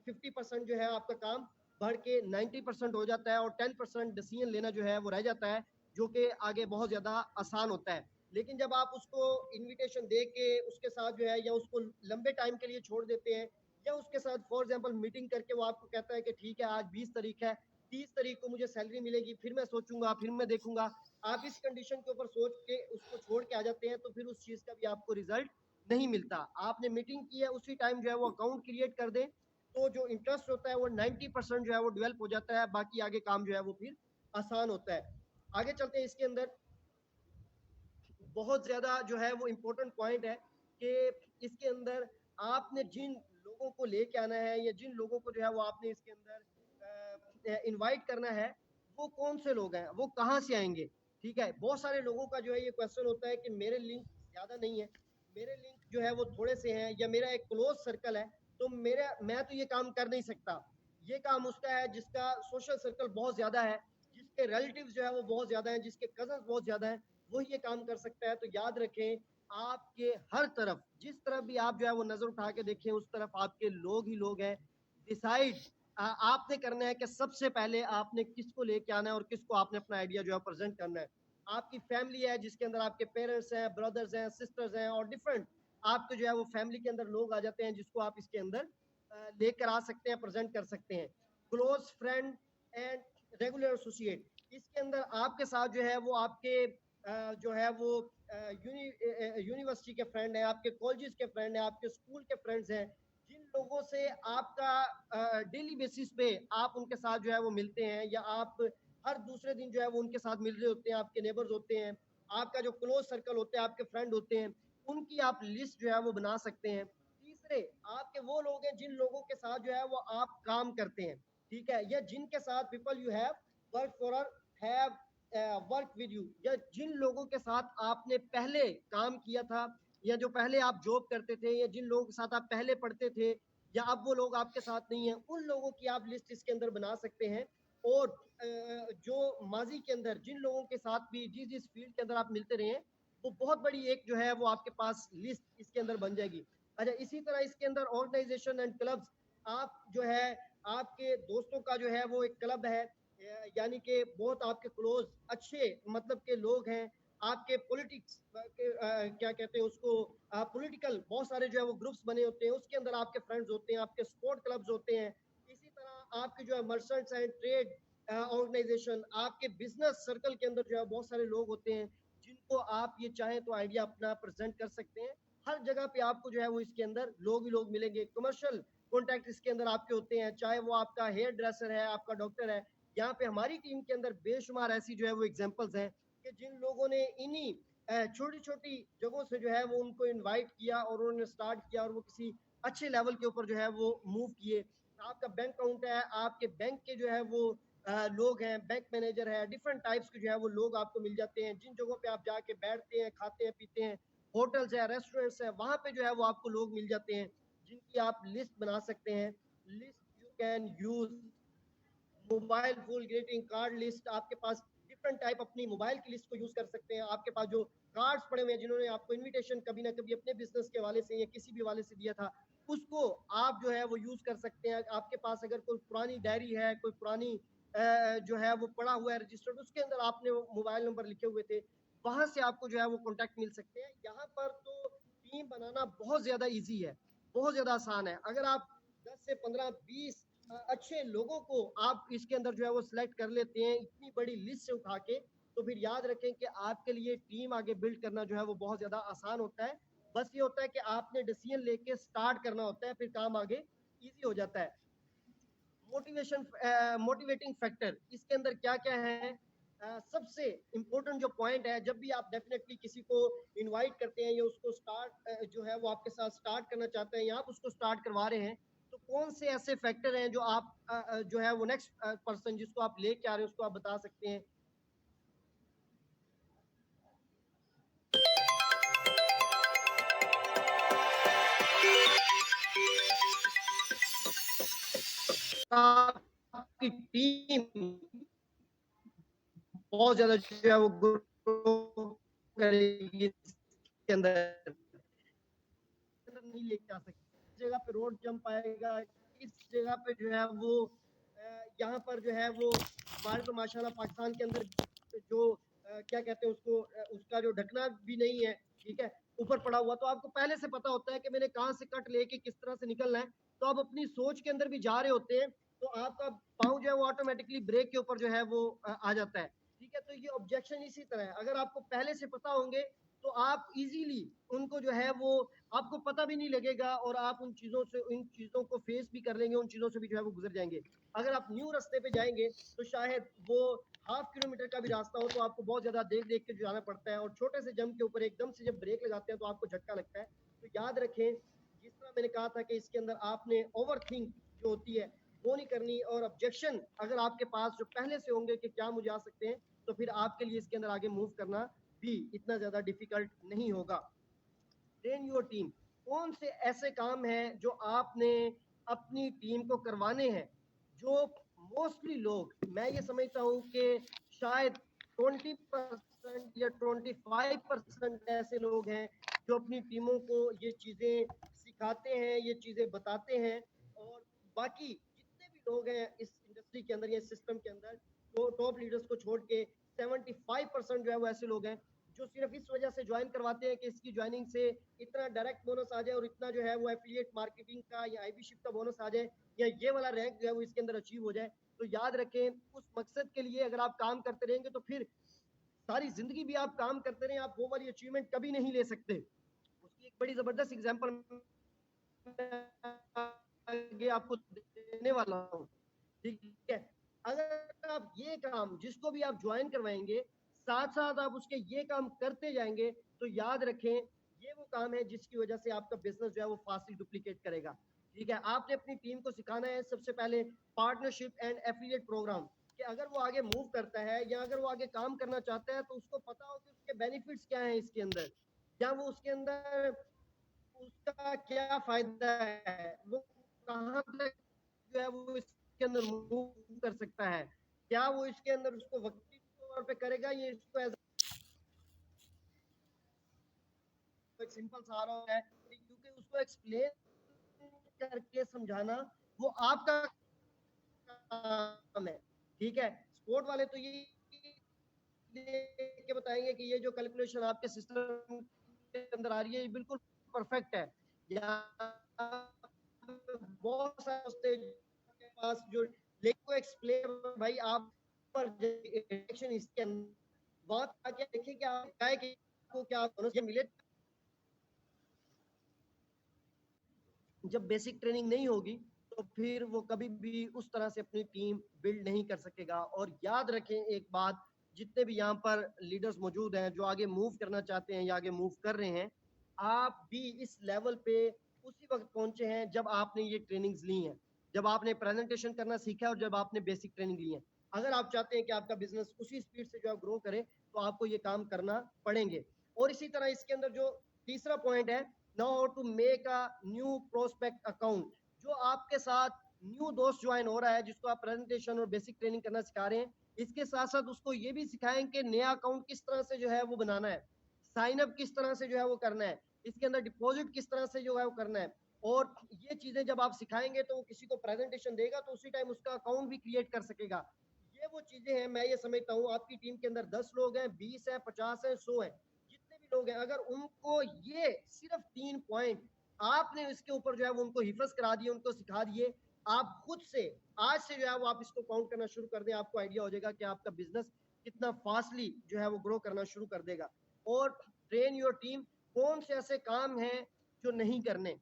50% जो है आपका काम बढ़ के 90% हो जाता है और 10% डिसीजन लेना जो है वो रह जाता है, जो कि आगे बहुत ज़्यादा आसान होता है। लेकिन जब आप उसको इनविटेशन दे के उसके साथ जो है या उसको लंबे टाइम के लिए छोड़ देते हैं या उसके साथ फॉर एग्जांपल मीटिंग करके वो आपको कहता है कि ठीक है आज 20 तारीख है, 30 तारीख को मुझे सैलरी मिलेगी, फिर मैं सोचूंगा, फिर मैं देखूंगा। आप इस कंडीशन के ऊपर सोच के उसको छोड़ के आ जाते हैं तो फिर उस चीज का भी आपको रिजल्ट नहीं मिलता। आपने मीटिंग की है, उसी टाइम जो है वो अकाउंट क्रिएट कर दें, तो जो इंटरेस्ट होता है वो 90% जो है वो डेवलप हो जाता है, बाकी आगे काम जो है वो फिर आसान होता है। आगे चलते हैं। इसके अंदर बहुत ज्यादा जो है वो इम्पोर्टेंट पॉइंट है कि इसके अंदर आपने जिन लोगों को लेके आना है या जिन लोगों को जो है वो आपने इसके अंदर इनवाइट करना है, वो कौन से लोग हैं, वो कहाँ से आएंगे। ठीक है, बहुत सारे लोगों का जो है ये क्वेश्चन होता है कि मेरे लिंक ज्यादा नहीं है, मेरे लिंक जो है वो थोड़े से हैं या मेरा एक क्लोज सर्कल है, तो मेरा मैं तो ये काम कर नहीं सकता। ये काम उसका है जिसका सोशल सर्कल बहुत ज्यादा है, जिसके रिलेटिव्स जो है वो बहुत ज्यादा हैं, जिसके कजन बहुत ज्यादा हैं, वो ये काम कर सकता है। तो याद रखें, आपके हर तरफ जिस तरफ भी आप जो है वो नजर उठा के देखें, उस तरफ आपके लोग ही लोग हैं। डिसाइड आपने करना है कि सबसे पहले आपने किसको लेके आना है और किसको आपने अपना आइडिया जो है प्रेजेंट करना है। आपकी फैमिली है जिसके अंदर आपके पेरेंट्स हैं, ब्रदर्स हैं, सिस्टर्स हैं और डिफरेंट आपके जो है वो फैमिली के अंदर लोग आ जाते हैं जिसको आप इसके अंदर लेकर आ सकते हैं, प्रेजेंट कर सकते हैं। Close friend and regular associate, इसके अंदर आपके साथ जो है वो आपके जो है वो यूनिवर्सिटी के फ्रेंड हैं, आपके कॉलेजेस के फ्रेंड हैं, आपके स्कूल के फ्रेंड्स हैं, जिन लोगों से आपका डेली बेसिस पे आप उनके साथ जो है वो मिलते हैं या आप हर दूसरे दिन जो है वो उनके साथ मिल रहे होते हैं, आपके नेबर्स होते हैं, आपका जो क्लोज सर्कल होता है, आपके फ्रेंड होते हैं, उनकी आप लिस्ट जो है वो बना सकते हैं। तीसरे, आपके वो लोग हैं जिन लोगों के साथ जो है वो आप काम करते हैं, ठीक है, या जिनके साथ people you have work for have work with you, या जिन लोगों के साथ आपने पहले काम किया था या जो पहले आप जॉब करते थे या जिन लोगों के साथ आप पहले पढ़ते थे या अब वो लोग आपके साथ नहीं है, उन लोगों की आप लिस्ट इसके अंदर बना सकते हैं। और जो माजी के अंदर जिन लोगों के साथ भी जिस जिस फील्ड के अंदर आप मिलते रहे हैं, वो बहुत बड़ी एक जो है वो आपके पास लिस्ट इसके अंदर बन जाएगी। अच्छा, इसी तरह इसके अंदर ऑर्गेनाइजेशन एंड क्लब्स, आप जो है आपके दोस्तों का जो है वो एक क्लब है, यानी कि बहुत आपके क्लोज अच्छे मतलब के लोग हैं, आपके पॉलिटिक्स के क्या कहते हैं उसको, पॉलिटिकल बहुत सारे जो है वो ग्रुप्स बने होते हैं, उसके अंदर आपके फ्रेंड्स होते हैं, आपके स्पोर्ट क्लब्स होते हैं। इसी तरह आपके जो है मर्चेंट्स एंड ट्रेड ऑर्गेनाइजेशन, आपके बिजनेस सर्कल के अंदर जो है बहुत सारे लोग होते हैं जिनको आप ये चाहें तो आइडिया अपना प्रेजेंट कर सकते हैं। हर जगह पे आपको जो है वो इसके अंदर लोग ही लोग मिलेंगे। कमर्शियल कॉन्टैक्ट इसके अंदर आपके होते हैं, चाहे वो आपका हेयर ड्रेसर है, आपका डॉक्टर है। यहाँ पे हमारी टीम के अंदर बेशुमार ऐसी जो है वो एग्जांपल्स हैं कि जिन लोगों ने इन्हीं छोटी छोटी जगहों से जो है वो उनको इनवाइट किया और उन्होंने स्टार्ट किया और वो किसी अच्छे लेवल के ऊपर जो है वो मूव किए। आपका बैंक अकाउंट है, आपके बैंक के जो है वो लोग हैं, बैंक मैनेजर है, डिफरेंट टाइप्स के जो है वो लोग आपको मिल जाते हैं। जिन जगहों पे आप जाके बैठते हैं, खाते हैं, पीते हैं, होटल्स है, रेस्टोरेंट्स है, वहां पे जो है वो आपको लोग मिल जाते हैं जिनकी आप लिस्ट बना सकते हैं। List you can use mobile full greeting card list, आपके पास डिफरेंट टाइप अपनी मोबाइल की लिस्ट को यूज कर सकते हैं। आपके पास जो कार्ड्स पड़े हुए हैं जिन्होंने आपको इनविटेशन कभी ना कभी अपने बिजनेस के वाले से या किसी भी वाले से दिया था, उसको आप जो है वो यूज कर सकते हैं। आपके पास अगर कोई पुरानी डायरी है, कोई पुरानी जो है वो पड़ा हुआ है रजिस्टर्ड, उसके अंदर आपने मोबाइल नंबर लिखे हुए थे, वहां से आपको जो है वो कॉन्टैक्ट मिल सकते हैं। यहाँ पर तो टीम बनाना बहुत ज्यादा ईजी है, बहुत ज्यादा आसान है। अगर आप 10 से 15 20 अच्छे लोगों को आप इसके अंदर जो है वो सिलेक्ट कर लेते हैं इतनी बड़ी लिस्ट से उठा के, तो फिर याद रखें कि आपके लिए टीम आगे बिल्ड करना जो है वो बहुत ज्यादा आसान होता है। बस ये होता है कि आपने डिसीजन लेके स्टार्ट करना होता है, फिर काम आगे इजी हो जाता है। मोटिवेशन मोटिवेटिंग फैक्टर इसके अंदर क्या क्या है सबसे इम्पोर्टेंट जो पॉइंट है, जब भी आप डेफिनेटली किसी को इनवाइट करते हैं या उसको स्टार्ट जो है वो आपके साथ स्टार्ट करना चाहते हैं या आप उसको स्टार्ट करवा रहे हैं, तो कौन से ऐसे फैक्टर हैं जो आप जो है वो नेक्स्ट पर्सन जिसको आप लेके आ रहे हैं उसको आप बता सकते हैं? आपकी टीम बहुत ज्यादा जो है वो ग्रो करेगी इसके अंदर नहीं लेके आ सकते, इस जगह पे रोड जंप आएगा, इस जगह पे जो है वो यहाँ पर जो है वो हमारे तो माशाल्लाह पाकिस्तान के अंदर जो क्या कहते हैं उसको उसका जो ढकना भी नहीं है, ठीक है, ऊपर पड़ा हुआ, तो आपको पहले से पता होता है कि मैंने कहाँ से कट लेके किस तरह से निकलना है, तो आप अपनी सोच के अंदर भी जा रहे होते हैं, तो आपका पाँव जो है वो ऑटोमेटिकली ब्रेक के ऊपर जो है वो आ जाता है, ठीक है, तो ये ऑब्जेक्शन इसी तरह है, अगर आपको पहले से पता होंगे तो आप इजीली उनको जो है वो आपको पता भी नहीं लगेगा और आप उन चीज़ों से इन चीज़ों को फेस भी कर लेंगे, उन चीज़ों से भी जो है वो गुजर जाएंगे। अगर आप न्यू रास्ते पे जाएंगे तो शायद वो 1/2 किलोमीटर का भी रास्ता हो तो आपको बहुत ज़्यादा देख देख के जाना पड़ता है और छोटे से जंप के ऊपर एकदम से जब ब्रेक लगाते हैं तो आपको झटका लगता है। तो याद रखें, जिस तरह मैंने कहा था कि इसके अंदर आपने ओवर थिंक जो होती है वो नहीं करनी, और ऑब्जेक्शन अगर आपके पास जो पहले से होंगे कि क्या मुझे आ सकते हैं, तो फिर आपके लिए इसके अंदर आगे मूव करना भी इतना ज़्यादा डिफिकल्ट नहीं होगा। ट्रेन योर टीम, कौन से ऐसे काम हैं जो आपने अपनी टीम को करवाने हैं, जो मोस्टली लोग, मैं ये समझता हूँ कि शायद 20% या 25% ऐसे लोग हैं जो अपनी टीमों को ये चीज़ें सिखाते हैं, ये चीज़ें बताते हैं, और बाकी जितने भी लोग हैं इस इंडस्ट्री के अंदर या सिस्टम के अंदर, तो टॉप लीडर्स को छोड़ के 75% जो है वो ऐसे लोग हैं जो सिर्फ इस वजह से ज्वाइन करवाते हैं कि इसकी ज्वाइनिंग से इतना डायरेक्ट बोनस आ जाए और इतना जो है वो एफिलिएट मार्केटिंग का या आईबीशिप का बोनस आ जाए या ये वाला रैंक जो है वो इसके अंदर अचीव हो जाए। तो याद रखें, उस मकसद के लिए अगर आप काम करते रहेंगे तो फिर सारी जिंदगी भी आप काम करते रहें, आप वो वाली अचीवमेंट कभी नहीं ले सकते। उसकी एक बड़ी जबरदस्त एग्जांपल आगे आपको देने वाला हूँ, ठीक है। अगर आप ये काम जिसको भी आप ज्वाइन करवाएंगे साथ साथ आप उसके ये काम करते जाएंगे, तो याद रखें ये वो काम है जिसकी वजह से आपका बिजनेस जो है वो फास्टली डुप्लीकेट करेगा, ठीक है। आपने अपनी टीम को सिखाना है सबसे पहले पार्टनरशिप एंड एफिलिएट प्रोग्राम, कि अगर वो आगे मूव करता है या अगर वो आगे काम करना चाहता है तो उसको पता हो कि उसके बेनिफिट्स क्या हैं इसके अंदर, या वो उसके अंदर उसका क्या फायदा है, वो कहाँ तक जो है वो इसके अंदर मूव कर सकता है, क्या वो इसके अंदर उसको वक्ती तौर पे करेगा, ये इसको एज एक सिंपल सा रहा है, क्योंकि उसको एक्सप्लेन करके समझाना वो आपका काम है, ठीक है। स्पोर्ट वाले तो ये के बताएंगे कि ये जो कैलकुलेशन आपके सिस्टम के अंदर आ रही है ये बिल्कुल परफेक्ट है, या बहुत सारे के पास जो लेको एक्सप्लेन भाई आप पर एक्शन इसके अंदर बात आके देखिए कि आप क्या है कि आपको क्या बोनस मिले। जब बेसिक ट्रेनिंग नहीं होगी तो फिर वो कभी भी उस तरह से अपनी टीम बिल्ड नहीं कर सकेगा। और याद रखें एक बात, जितने भी यहाँ पर लीडर्स मौजूद हैं जो आगे मूव करना चाहते हैं या आगे मूव कर रहे हैं, आप भी इस लेवल पे उसी वक्त पहुंचे हैं जब आपने ये ट्रेनिंग्स ली हैं, जब आपने प्रेजेंटेशन करना सीखा है और जब आपने बेसिक ट्रेनिंग ली है। अगर आप चाहते हैं कि आपका बिजनेस उसी स्पीड से जो है ग्रो करे तो आपको ये काम करना पड़ेंगे। और इसी तरह इसके अंदर जो तीसरा पॉइंट है, now how to make a new prospect account, जो आपके साथ न्यू दोस्त ज्वाइन हो रहा है जिसको आप प्रेजेंटेशन और बेसिक ट्रेनिंग करना सिखा रहे हैं, इसके साथ साथ उसको ये भी सिखाएं कि नया अकाउंट किस तरह से जो है वो बनाना है, साइन अप किस तरह से जो है वो करना है, इसके अंदर डिपॉजिट किस तरह से जो है वो करना है। और ये चीजें जब आप सिखाएंगे तो वो किसी को प्रेजेंटेशन देगा तो उसी टाइम उसका अकाउंट भी क्रिएट कर सकेगा। ये वो चीजें हैं, मैं ये समझता हूँ आपकी टीम के अंदर 10 लोग हैं, 20 है, 50 है, 100 है, जितने भी लोग हैं, अगर उनको ये सिर्फ 3 पॉइंट आपने इसके ऊपर जो है वो उनको हिफज करा दिए, उनको सिखा दिए, आप खुद से आज से जो है वो आप इसको काउंट करना शुरू कर दें, आपको आइडिया हो जाएगा कि आपका बिजनेस कितना फास्टली जो है वो ग्रो करना शुरू कर देगा। और ट्रेन योर टीम, कौन से ऐसे काम हैं जो नहीं करने,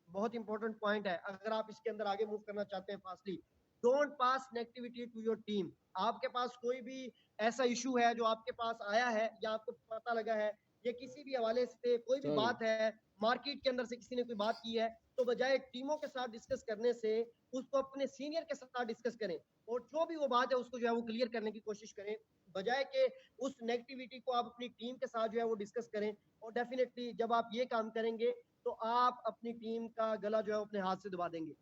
बहुत इंपॉर्टेंट पॉइंट है अगर आप इसके अंदर आगे मूव करना चाहते हैं fastly. Don't pass negativity to your team. आपके पास कोई भी ऐसा इशू है जो आपके पास आया है या आपको पता लगा है या किसी भी हवाले से कोई भी चलो बात है, मार्केट के अंदर से किसी ने कोई बात की है, तो बजाय टीमों के साथ डिस्कस करने से उसको अपने सीनियर के साथ डिस्कस करें और जो भी वो बात है उसको जो है वो क्लियर करने की कोशिश करें, बजाय के उस नेगेटिविटी को आप अपनी टीम के साथ जो है वो डिस्कस करें। और डेफिनेटली जब आप ये काम करेंगे तो आप अपनी टीम का गला जो है अपने हाथ से दबा देंगे।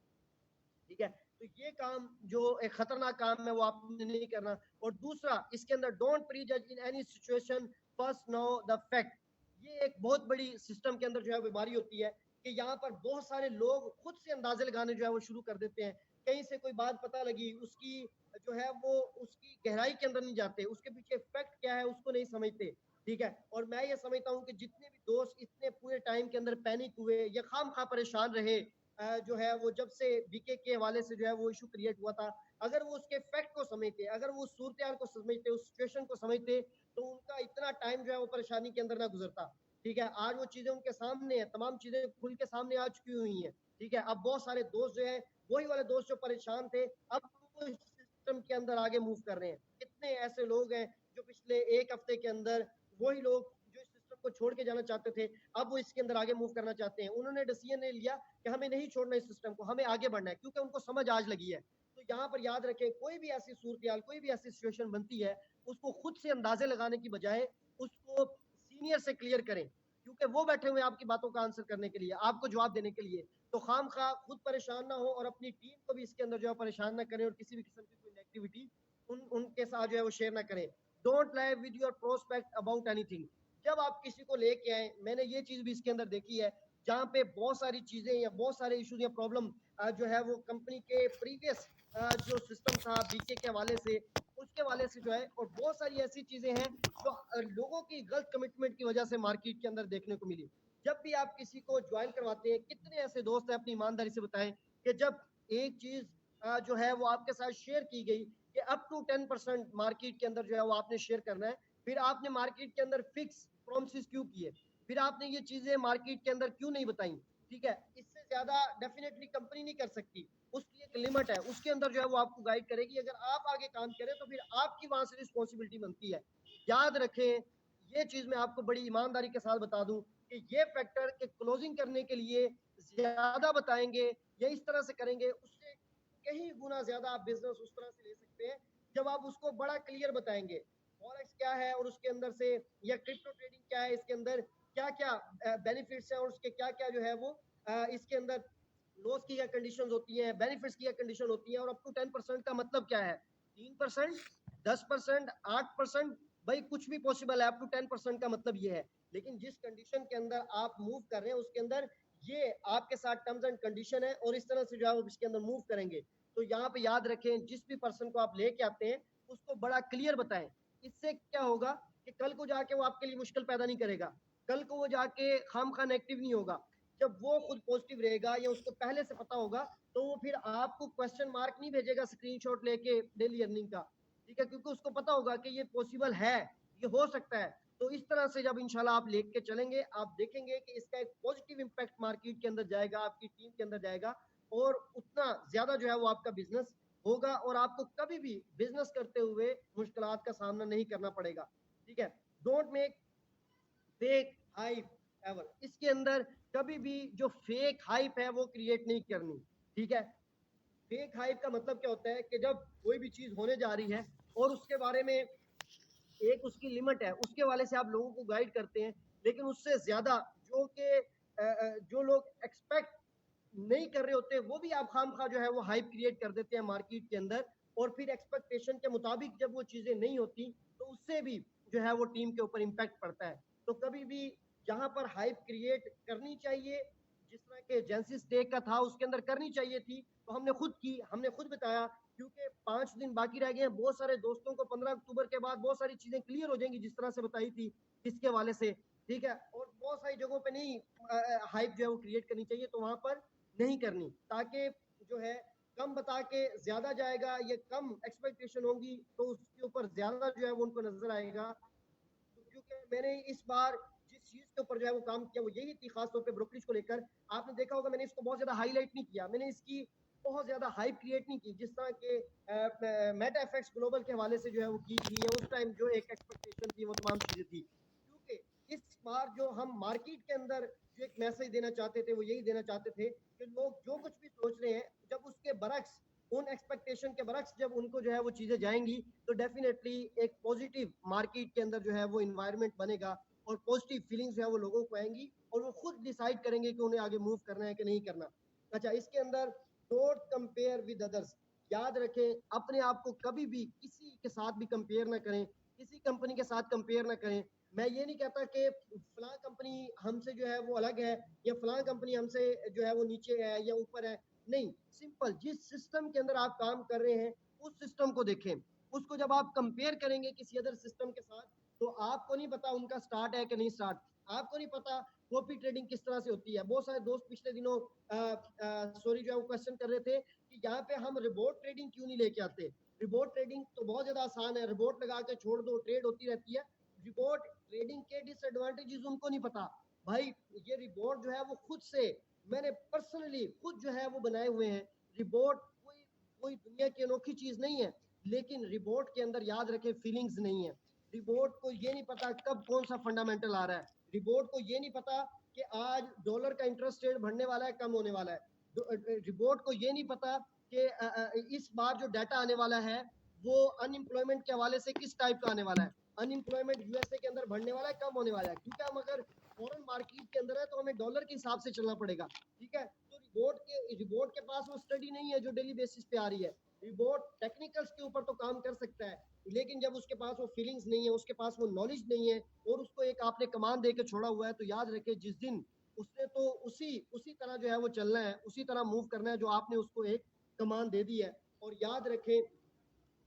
ठीक है, तो ये काम जो एक खतरनाक काम है वो आपने नहीं करना। और दूसरा, इसके अंदर डोंट प्री जज in any situation, first know the fact. ये एक बहुत बड़ी सिस्टम के अंदर जो है बीमारी होती है कि यहाँ पर बहुत सारे लोग खुद से अंदाजे लगाने जो है वो शुरू कर देते हैं। कहीं से कोई बात पता लगी, उसकी जो है वो उसकी गहराई के अंदर नहीं जाते, उसके पीछे फैक्ट क्या है उसको नहीं समझते। ठीक है, और मैं ये समझता हूँ कि जितने भी दोस्त इतने पूरे टाइम के अंदर पैनिक हुए या खाम खा परेशान रहे, जो है वो जब से बीके के हवाले से जो है वो इशू क्रिएट हुआ था, अगर वो उसके फैक्ट को समझते, अगर वो सूरत को समझते, उस सिचुएशन को समझते, तो उनका इतना टाइम जो है वो परेशानी के अंदर ना गुजरता। ठीक है, आज वो चीजें उनके सामने है, तमाम चीजें खुल के सामने आ चुकी हुई हैं। ठीक है, अब बहुत सारे दोस्त जो है, वही वाले दोस्त जो परेशान थे, अब वो इस सिस्टम के अंदर आगे मूव कर रहे हैं। कितने ऐसे लोग हैं जो पिछले एक हफ्ते के अंदर, वही लोग जो इस सिस्टम को छोड़ के जाना चाहते थे, अब वो इसके अंदर आगे मूव करना चाहते हैं। उन्होंने डिसीजन ले लिया कि हमें नहीं छोड़ना इस सिस्टम को, हमें आगे बढ़ना है, क्योंकि उनको समझ आज लगी है। तो यहाँ पर याद रखें, कोई भी ऐसी सूरत, कोई भी ऐसी सिचुएशन बनती है, उसको खुद से अंदाजे लगाने की बजाय उसको सीनियर से क्लियर करें, क्योंकि वो बैठे हुए हैं आपकी बातों का आंसर करने के लिए, आपको जवाब देने के लिए। तो खाम खा खुद परेशान ना हो और अपनी टीम को भी इसके अंदर जो है परेशान ना करें, और किसी भी किस्म की कोई नेगेटिविटी उनके साथ जो है वो शेयर ना करें। Don't live with your prospect about anything. जब आप किसी को लेके आए, मैंने ये चीज भी इसके अंदर देखी है, जहाँ पे बहुत सारी चीजें या बहुत सारे इश्यूज या प्रॉब्लम जो है वो कंपनी के प्रीवियस जो सिस्टम था बीके के हवाले से, उसके हवाले से जो है, और बहुत सारी ऐसी चीजें हैं जो लोगों की गलत कमिटमेंट की वजह से मार्केट के अंदर देखने को मिली। जब भी आप किसी को ज्वाइन करवाते हैं, कितने ऐसे दोस्त हैं, अपनी ईमानदारी से बताएं कि जब एक चीज जो है वो आपके साथ शेयर की गई कि अप टू 10% मार्केट के अंदर जो है वो आपने शेयर करना है, फिर आपने मार्केट के अंदर फिक्स प्रॉमिसेस क्यों किए, फिर आपने ये चीजें मार्केट के अंदर क्यों नहीं बताई। ठीक है, इससे ज्यादा डेफिनेटली कंपनी नहीं कर सकती, उसकी एक लिमिट है, उसके अंदर जो है वो आपको गाइड करेगी। अगर आप आगे काम करें तो फिर आपकी वहां से रिस्पॉन्सिबिलिटी बनती है। याद रखें, ये चीज मैं आपको बड़ी ईमानदारी के साथ बता दूं कि ये फैक्टर के क्लोजिंग करने के लिए ज्यादा बताएंगे या इस तरह से करेंगे, उससे कहीं गुना ज्यादा आप बिजनेस उस तरह से ले सकते हैं जब आप उसको बड़ा क्लियर बताएंगे। फॉरेक्स क्या है और उसके अंदर से, या क्रिप्टो ट्रेडिंग क्या है, इसके अंदर क्या क्या बेनिफिट्स हैं और उसके क्या क्या जो है वो इसके अंदर लॉस की क्या कंडीशंस होती हैं, बेनिफिट्स की क्या कंडीशन होती है, और अप टू 10% का मतलब क्या है, 3%, 10%, 8%, भाई कुछ भी पॉसिबल है। अप टू 10% का मतलब ये है, लेकिन जिस कंडीशन के अंदर आप मूव कर रहे हैं उसके अंदर ये आपके साथ टर्म्स एंड कंडीशन है, और इस तरह से जो है वो इसके अंदर मूव करेंगे। तो यहाँ पे याद रखें, जिस भी पर्सन को आप लेके आते हैं उसको बड़ा क्लियर बताएं। इससे क्या होगा कि कल को जाके वो आपके लिए मुश्किल पैदा नहीं करेगा, कल को वो जाके खाम खान एक्टिव नहीं होगा। जब वो खुद पॉजिटिव रहेगा या उसको पहले से पता होगा, तो वो फिर आपको क्वेश्चन मार्क नहीं भेजेगा स्क्रीनशॉट लेके डेली अर्निंग का। ठीक है, क्योंकि उसको पता होगा कि ये पॉसिबल है, ये हो सकता है। तो इस तरह से जब इंशाल्लाह आप लेके चलेंगे, आप देखेंगे कि इसका एक पॉजिटिव इंपैक्ट मार्केट के अंदर जाएगा, आपकी टीम के अंदर जाएगा, और उतना ज्यादा जो है वो आपका बिजनेस होगा, और आपको कभी भी बिजनेस करते हुए मुश्किलात का सामना नहीं करना पड़ेगा। ठीक है, don't make fake hype ever. इसके अंदर कभी भी जो फेक हाइप है वो क्रिएट नहीं करनी। ठीक है, फेक हाइप का मतलब क्या होता है कि जब कोई भी चीज होने जा रही है और उसके बारे में एक उसकी लिमिट है, उसके वाले से आप लोगों को गाइड करते हैं, लेकिन उससे ज्यादा जो कि जो लोग एक्सपेक्ट नहीं कर रहे होते, वो भी आप खाम खा जो है वो हाइप क्रिएट कर देते हैं मार्केट के अंदर, और फिर एक्सपेक्टेशन के मुताबिक जब वो चीजें नहीं होती, तो उससे भी जो है वो टीम के ऊपर इम्पैक्ट पड़ता है। तो कभी भी जहां पर हाइप क्रिएट करनी चाहिए, जिस तरह के जेंसिस डे का था उसके अंदर करनी चाहिए थी, तो हमने खुद की, हमने खुद बताया, क्योंकि 5 दिन बाकी रह गए हैं। बहुत सारे दोस्तों को 15 अक्टूबर के बाद बहुत सारी चीजें क्लियर हो जाएंगी, जिस तरह से बताई थी इसके वाले से। ठीक है, और बहुत सारी जगहों पे नहीं हाइप जो है वो क्रिएट करनी चाहिए, तो वहां पर नहीं करनी, ताकि जो है कम बता के ज्यादा जाएगा, या कम एक्सपेक्टेशन होगी तो उसके ऊपर ज्यादा जो है वो उनको नजर आएगा। तो क्योंकि मैंने इस बार जिस चीज के ऊपर जो है वो काम किया वो यही थी, खासतौर पे ब्रोकरेज को लेकर। आपने देखा होगा मैंने इसको बहुत ज्यादा हाईलाइट नहीं किया, मैंने इसकी बहुत ज्यादा हाइप क्रिएट नहीं की, जिस तरह के मेटा एफएक्स ग्लोबल के हवाले से जो है वो की थी, या उस टाइम जो एक एक्सपेक्टेशन थी वो तमाम चीजें थी। क्योंकि इस बार जो हम मार्केट के अंदर जो एक मैसेज देना चाहते थे वो यही देना चाहते थे कि लोग जो कुछ भी सोच रहे हैं, जब उसके बरक्स, उन एक्सपेक्टेशन के बरक्स जब उनको जो है वो चीजें जाएंगी, तो डेफिनेटली एक पॉजिटिव मार्केट के अंदर जो है वो इन्वायरमेंट बनेगा, और पॉजिटिव फीलिंग्स जो है वो लोगों को आएंगी, और वो खुद डिसाइड करेंगे कि उन्हें आगे मूव करना है कि नहीं करना। अच्छा, इसके अंदर डोंट कंपेयर विद अदर्स, याद रखें अपने आप को कभी भी किसी के साथ भी कंपेयर ना करें, किसी कंपनी के साथ कंपेयर ना करें। मैं ये नहीं कहता कि फलां कंपनी हमसे जो है वो अलग है, या फलां कंपनी हमसे जो है वो नीचे है या ऊपर है। नहीं, सिंपल, जिस सिस्टम के अंदर आप काम कर रहे हैं उस सिस्टम को देखें। उसको जब आप कंपेयर करेंगे किसी अदर सिस्टम के साथ, तो आपको नहीं पता उनका स्टार्ट है कि नहीं स्टार्ट, आपको नहीं पता कॉपी ट्रेडिंग किस तरह से होती है। बहुत सारे दोस्त पिछले दिनों सॉरी जो है वो क्वेश्चन कर रहे थे कि यहाँ पे हम रिबोट ट्रेडिंग क्यों नहीं लेके आते। रिबोट ट्रेडिंग तो बहुत ज्यादा आसान है, रिबोट लगा के छोड़ दो, ट्रेड होती रहती है। रिबोट ट्रेडिंग के डिसएडवांटेजेस उनको नहीं पता भाई। ये रिबोट जो है वो खुद से, मैंने पर्सनली खुद जो है वो बनाए हुए हैं। रिबोट कोई कोई दुनिया की अनोखी चीज नहीं है, लेकिन रिबोट के अंदर याद रखे फीलिंग्स नहीं है। रिबोट को ये नहीं पता कब कौन सा फंडामेंटल आ रहा है। रिबोट को ये नहीं पता कि आज डॉलर का इंटरेस्ट रेट बढ़ने वाला है, कम होने वाला है। रिबोट को ये नहीं पता कि इस बार जो डाटा आने वाला है वो अनएम्प्लॉयमेंट के हवाले से किस टाइप का आने वाला है। अनएम्प्लॉयमेंट यूएसए के अंदर बढ़ने वाला है, कम होने वाला है, क्योंकि हम अगर फॉरेन मार्केट के अंदर है तो हमें डॉलर के हिसाब से चलना पड़ेगा। ठीक है, तो रिबोट के पास वो स्टडी नहीं है जो डेली बेसिस पे आ रही है। रिबोट टेक्निकल्स के ऊपर तो काम कर सकता है, लेकिन जब उसके पास वो फीलिंग्स नहीं है, उसके पास वो नॉलेज नहीं है, और उसको एक आपने कमांड दे के छोड़ा हुआ है, तो याद रखे जिस दिन उसने तो उसी उसी तरह जो है वो चलना है, उसी तरह मूव करना है जो आपने उसको एक कमांड दे दी है। और याद रखें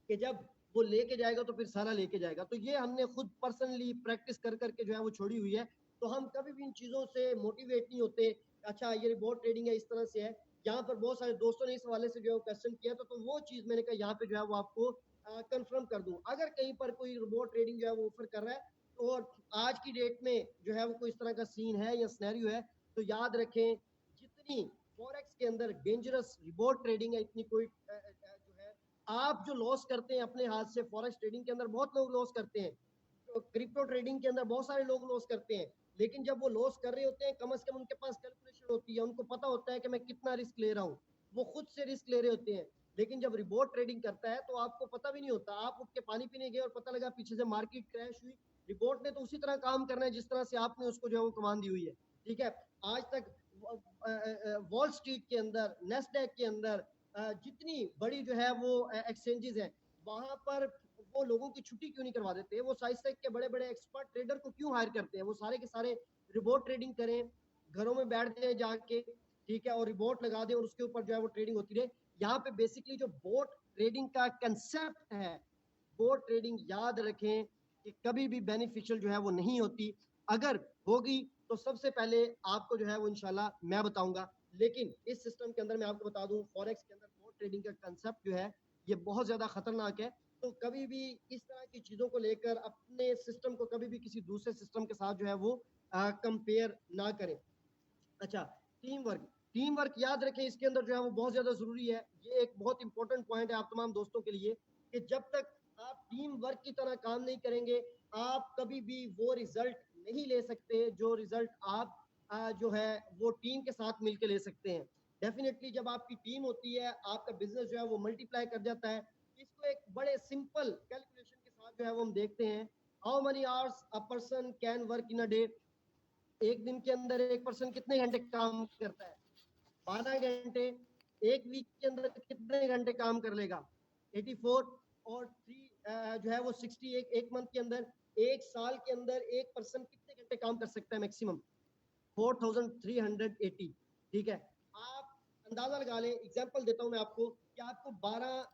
कि जब वो लेके जाएगा तो फिर सारा लेके जाएगा। तो ये हमने खुद पर्सनली प्रैक्टिस कर करके जो है वो छोड़ी हुई है। तो हम कभी भी इन चीजों से मोटिवेट नहीं होते। अच्छा, ये रिबोट ट्रेडिंग है, इस तरह से है। यहाँ पर बहुत सारे दोस्तों ने इस हवाले से जो है क्वेश्चन किया था, तो वो चीज मैंने कहा यहाँ पे जो है वो आपको कंफर्म कर दूं। अगर कहीं पर कोई रिबोट ट्रेडिंग जो है वो ऑफर कर रहा है और आज की डेट में जो है वो कोई इस तरह का सीन है या स्नैरियो है, तो याद रखें जितनी फॉरेक्स के अंदर डेंजरस रिबोट ट्रेडिंग है, इतनी कोई जो है आप जो लॉस करते हैं अपने हाथ से फॉरेक्स ट्रेडिंग के अंदर बहुत लोग लॉस करते हैं, तो क्रिप्टो ट्रेडिंग के अंदर बहुत सारे लोग लॉस करते हैं। लेकिन जब वो लॉस कर रहे होते हैं, कम से कम उनके पास कैलकुलेशन होती है, उनको पता होता है कि मैं कितना रिस्क ले रहा हूँ, वो खुद से रिस्क ले रहे होते हैं। लेकिन जब रिबोट ट्रेडिंग करता है तो आपको पता भी नहीं होता, आप उठ के पानी पीने गए और पता लगा पीछे से मार्केट क्रैश हुई। रिबोट ने तो उसी तरह काम करना है जिस तरह से आपने उसको जो है वो कमान दी हुई है। ठीक है, आज तक वॉल स्ट्रीट के अंदर, नेस्डैक के अंदर जितनी बड़ी जो है वो एक्सचेंजेस हैं, वहां पर वो लोगों की छुट्टी क्यों नहीं करवा देते? वो साइसेक के बड़े बड़े एक्सपर्ट ट्रेडर को क्यों हायर करते हैं? वो सारे के सारे रिबोट ट्रेडिंग करें, घरों में बैठ जाए जाके, ठीक है, और रिबोट लगा दें और उसके ऊपर जो है वो ट्रेडिंग होती रहे। यहाँ पे बेसिकली जो बोट ट्रेडिंग का कंसेप्ट है, बोट ट्रेडिंग याद रखें कि कभी भी बेनिफिशियल जो है वो नहीं होती। अगर होगी तो सबसे पहले आपको जो है वो इंशाल्लाह मैं बताऊंगा। लेकिन इस सिस्टम के अंदर मैं आपको बता दूं, फॉरेक्स के अंदर बोट ट्रेडिंग का कंसेप्ट जो है ये बहुत ज्यादा खतरनाक है। तो कभी भी इस तरह की चीजों को लेकर अपने सिस्टम को कभी भी किसी दूसरे सिस्टम के साथ जो है वो कंपेयर ना करें। अच्छा, टीम वर्क, टीम वर्क याद रखें इसके अंदर जो है वो बहुत ज्यादा जरूरी है। ये एक बहुत इंपॉर्टेंट पॉइंट है आप तमाम दोस्तों के लिए कि जब तक आप टीम वर्क की तरह काम नहीं करेंगे, आप कभी भी वो रिजल्ट नहीं ले सकते जो रिजल्ट आप जो है वो टीम के साथ मिलकर ले सकते हैं। डेफिनेटली जब आपकी टीम होती है, आपका बिजनेस जो है वो मल्टीप्लाई कर जाता है। इसको एक बड़े सिंपल कैलकुलेशन के साथ जो है वो हम देखते हैं। How many hours a person can work in a day? एक दिन के अंदर एक पर्सन कितने घंटे काम करता है? 12 घंटे। एक वीक के अंदर कितने घंटे काम कर लेगा? 84। और 3 जो है वो 60। एक मंथ के अंदर, एक साल के अंदर एक पर्सन कितने घंटे काम कर सकता है मैक्सिमम? 4380। ठीक है, आप अंदाजा लगा लें। एग्जांपल देता हूं मैं आपको कि आपको 12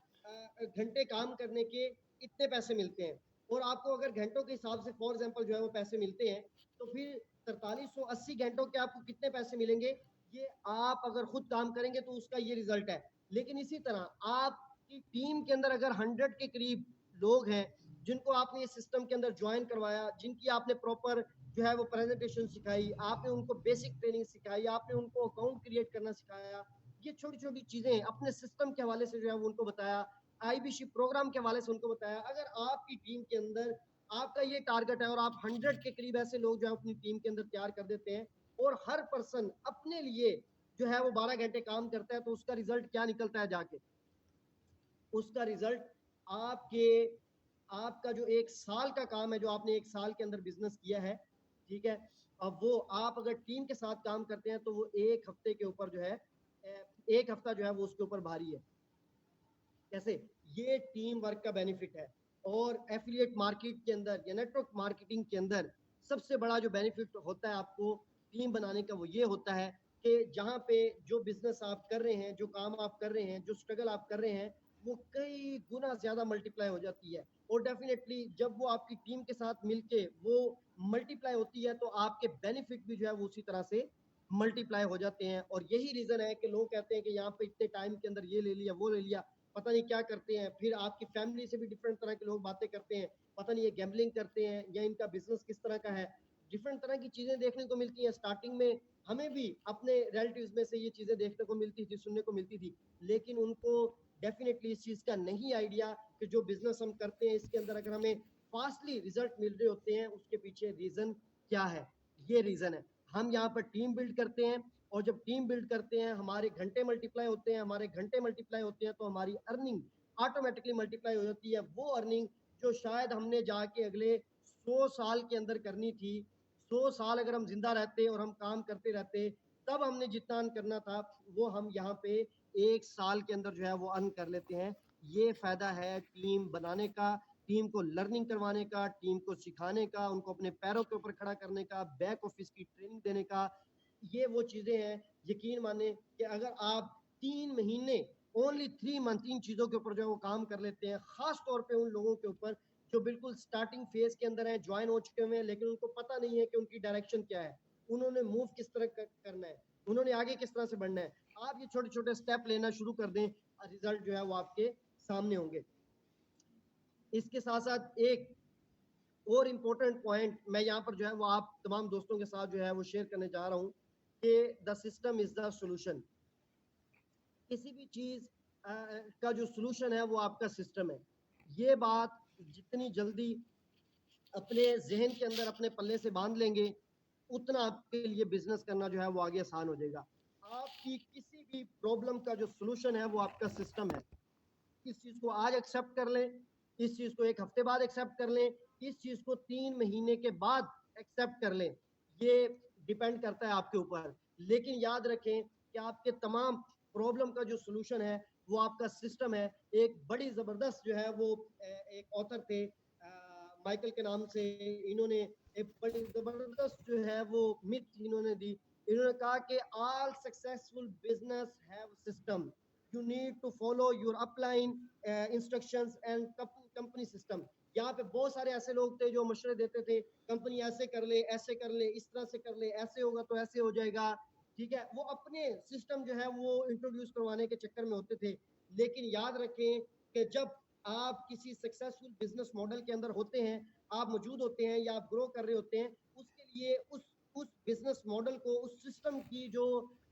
घंटे काम करने के इतने पैसे मिलते हैं, और आपको अगर घंटों के हिसाब से फॉर एग्जांपल जो है वो पैसे मिलते हैं, तो फिर 4380 घंटों के आपको कितने पैसे मिलेंगे? ये आप अगर खुद काम करेंगे तो उसका ये रिजल्ट है। लेकिन इसी तरह आपकी टीम के अंदर अगर 100 के करीब लोग हैं जिनको आपने इस सिस्टम के अंदर ज्वाइन करवाया, जिनकी आपने प्रॉपर जो है वो प्रेजेंटेशन सिखाई, आपने उनको बेसिक ट्रेनिंग सिखाई, आपने उनको अकाउंट क्रिएट करना सिखाया, ये छोटी-छोटी चीज़ें अपने सिस्टम के हवाले से जो है वो उनको बताया, आईबीसी प्रोग्राम के हवाले से उनको बताया। अगर आपकी टीम के अंदर आपका ये टारगेट है और आप 100 के करीब ऐसे लोग जो है अपनी टीम के अंदर तैयार कर देते हैं और हर पर्सन अपने लिए जो है वो 12 घंटे काम करता है, तो उसका रिजल्ट क्या निकलता है जाके? उसका रिजल्ट आपके आपका जो 1 साल का काम है, जो आपने 1 साल के अंदर बिज़नेस किया है, ठीक है? अब वो आप अगर टीम के साथ काम करते हैं, तो वो 1 हफ्ते के ऊपर जो है 1 हफ्ता जो है वो उसके ऊपर भारी है। कैसे? ये टीम वर्क का बेनिफिट है और एफिलिएट मार्केट के अंदर या नेटवर्क मार्केटिंग के अंदर सबसे बड़ा जो बेनिफिट होता है आपको टीम बनाने का, वो ये होता है कि जहाँ पे जो बिज़नेस आप कर रहे हैं, जो काम आप कर रहे हैं, जो स्ट्रगल आप कर रहे हैं, वो कई गुना ज़्यादा मल्टीप्लाई हो जाती है और डेफ़िनेटली जब वो आपकी टीम के साथ मिलके वो मल्टीप्लाई होती है, तो आपके बेनिफिट भी जो है वो उसी तरह से मल्टीप्लाई हो जाते हैं और यही रीज़न है कि लोग कहते हैं कि यहाँ पे इतने टाइम के अंदर ये ले लिया, वो ले लिया, पता नहीं क्या करते हैं। फिर आपकी फैमिली से भी डिफरेंट तरह के लोग बातें करते हैं, पता नहीं ये गैम्बलिंग करते हैं या इनका बिजनेस किस तरह का है। डिफरेंट तरह की चीजें देखने को मिलती हैं। स्टार्टिंग में हमें भी अपने रिलेटिव्स में से ये चीजें देखने को मिलती थी, सुनने को मिलती थी, लेकिन उनको डेफिनेटली इस चीज का नहीं आइडिया कि जो बिजनेस हम करते हैं इसके अंदर अगर हमें फास्टली रिजल्ट मिल रहे होते हैं, उसके पीछे रीजन क्या है। ये रीजन है। हम यहाँ पर टीम बिल्ड करते हैं और जब टीम बिल्ड करते हैं, हमारे घंटे मल्टीप्लाई होते हैं, हमारे घंटे मल्टीप्लाई होते हैं, तो हमारी अर्निंग ऑटोमेटिकली मल्टीप्लाई हो जाती है। वो अर्निंग जो शायद हमने जाके अगले 100 साल के अंदर करनी थी, 100 साल अगर हम जिंदा रहते और हम काम करते रहते, तब हमने जितना अर्न करना था, वो हम यहाँ पे 1 साल के अंदर जो है वो अर्न कर लेते हैं। ये फायदा है टीम बनाने का, टीम को लर्निंग करवाने का, टीम को सिखाने का, उनको अपने पैरों के ऊपर खड़ा करने का, बैक ऑफिस की ट्रेनिंग देने का। ये वो चीजें हैं, यकीन माने कि अगर आप 3 महीने, ओनली 3 मंथ इन चीजों के ऊपर जो है वो काम कर लेते हैं, खास तौर पे उन लोगों के ऊपर जो बिल्कुल स्टार्टिंग फेज के अंदर है, ज्वाइन हो चुके हुए हैं, लेकिन उनको पता नहीं है कि उनकी डायरेक्शन क्या है, उन्होंने मूव किस तरह करना है, उन्होंने आगे किस तरह से बढ़ना है। आप ये छोटे छोटे स्टेप लेना शुरू कर दें, रिजल्ट जो है वो आपके सामने होंगे। इसके साथ साथ एक और इम्पोर्टेंट पॉइंट मैं यहाँ पर जो है वो आप तमाम दोस्तों के साथ जो है वो शेयर करने जा रहा हूँ कि the system is the solution. किसी भी चीज का जो सोल्यूशन है वो आपका सिस्टम है। ये बात जितनी जल्दी अपने जहन के अंदर अपने पल्ले से बांध लेंगे, उतना आपके लिए बिजनेस करना जो है वो आगे आसान हो जाएगा। आपकी किसी भी प्रॉब्लम का जो सोल्यूशन है वो आपका सिस्टम है। इस चीज को आज एक्सेप्ट कर लें, इस चीज को 1 हफ्ते बाद एक्सेप्ट कर लें, इस चीज को 3 महीने के बाद एक्सेप्ट कर लें, ये डिपेंड करता है आपके ऊपर। लेकिन याद रखें कि आपके तमाम प्रॉब्लम का जो सोल्यूशन है वो आपका सिस्टम है। एक बड़ी जबरदस्त जो है वो एक ऑथर थे माइकल के नाम से, इन्होंने एक बड़ी जबरदस्त जो है वो मिथ इन्होंने दी। इन्होंने कहा कि all successful business have system, you need to follow your upline instructions and company system। यहाँ पे बहुत सारे ऐसे लोग थे जो मशवरे देते थे, कंपनी ऐसे कर ले, ऐसे कर ले, इस तरह से कर ले, ऐसे होगा तो ऐसे हो जाएगा, ठीक है। वो अपने सिस्टम जो है वो इंट्रोड्यूस करवाने के चक्कर में होते थे। लेकिन याद रखें कि जब आप किसी सक्सेसफुल बिजनेस मॉडल के अंदर होते हैं, आप मौजूद होते हैं या आप ग्रो कर रहे होते हैं, उसके लिए उस बिजनेस मॉडल को, उस सिस्टम की जो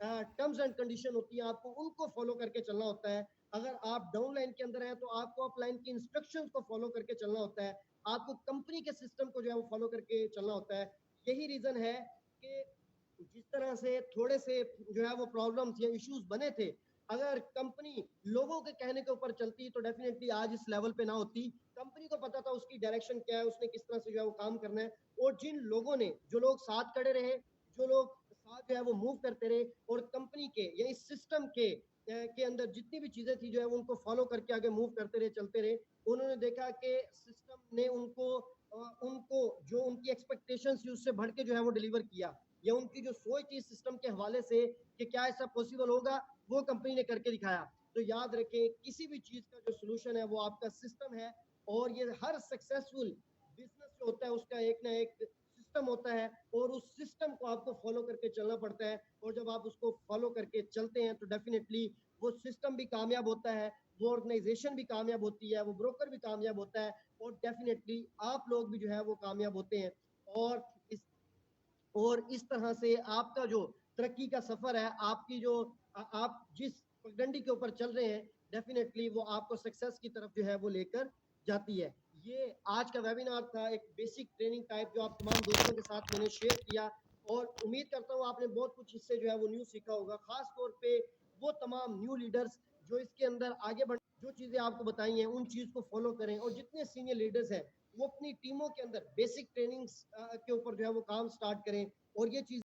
टर्म्स एंड कंडीशन होती है, आपको उनको फॉलो करके चलना होता है। अगर आप डाउन लाइन के अंदर हैं तो आपको अप लाइन की इंस्ट्रक्शंस को फॉलो करके चलना होता है, आपको कंपनी के सिस्टम को जो है वो फॉलो करके चलना होता है। यही रीजन है कि जिस तरह से थोड़े से जो है वो प्रॉब्लम्स या इश्यूज बने थे, अगर कंपनी लोगों के कहने के ऊपर चलती तो डेफिनेटली आज इस लेवल पे ना होती। कंपनी को पता था उसकी डायरेक्शन क्या है, उसने किस तरह से जो है वो काम करना है, और जिन लोगों ने, जो लोग साथ खड़े रहे, जो लोग साथ जो है वो मूव करते रहे और कंपनी के या इस सिस्टम के अंदर जितनी भी चीजें थी जो है वो उनको फॉलो करके आगे मूव करते रहे, चलते रहे, उन्होंने देखा कि सिस्टम ने उनको जो उनकी एक्सपेक्टेशंस थी उससे बढ़ के जो है वो डिलीवर किया, या उनकी जो सोच थी सिस्टम के हवाले से कि क्या ऐसा पॉसिबल होगा, वो कंपनी ने करके दिखाया। तो याद रखें, किसी भी चीज का जो सोल्यूशन है वो आपका सिस्टम है, और ये हर सक्सेसफुल बिजनेस जो होता है उसका एक ना एक सिस्टम होता है, और उस सिस्टम को आपको फॉलो करके चलना पड़ता है। और जब आप उसको फॉलो करके चलते हैं तो डेफिनेटली वो सिस्टम भी कामयाब होता है, वो ऑर्गेनाइजेशन भी कामयाब होती है, वो ब्रोकर भी कामयाब होता है, और डेफिनेटली आप लोग भी जो है वो कामयाब होते हैं। और इस और इस तरह से आपका जो तरक्की का सफर है, आपकी जो आप जिस पगडंडी के ऊपर चल रहे हैं, डेफिनेटली वो आपको सक्सेस की तरफ जो है वो लेकर जाती है। ये आज का वेबिनार था, एक बेसिक ट्रेनिंग टाइप जो आप तमाम दोस्तों के साथ मैंने शेयर किया और उम्मीद करता हूँ आपने बहुत कुछ इससे जो है वो न्यू सीखा होगा। खास तौर पे वो तमाम न्यू लीडर्स जो इसके अंदर आगे बढ़, जो चीज़ें आपको बताई हैं उन चीज़ को फॉलो करें और जितने सीनियर लीडर्स हैं वो अपनी टीमों के अंदर बेसिक ट्रेनिंग्स के ऊपर जो है वो काम स्टार्ट करें और ये चीज़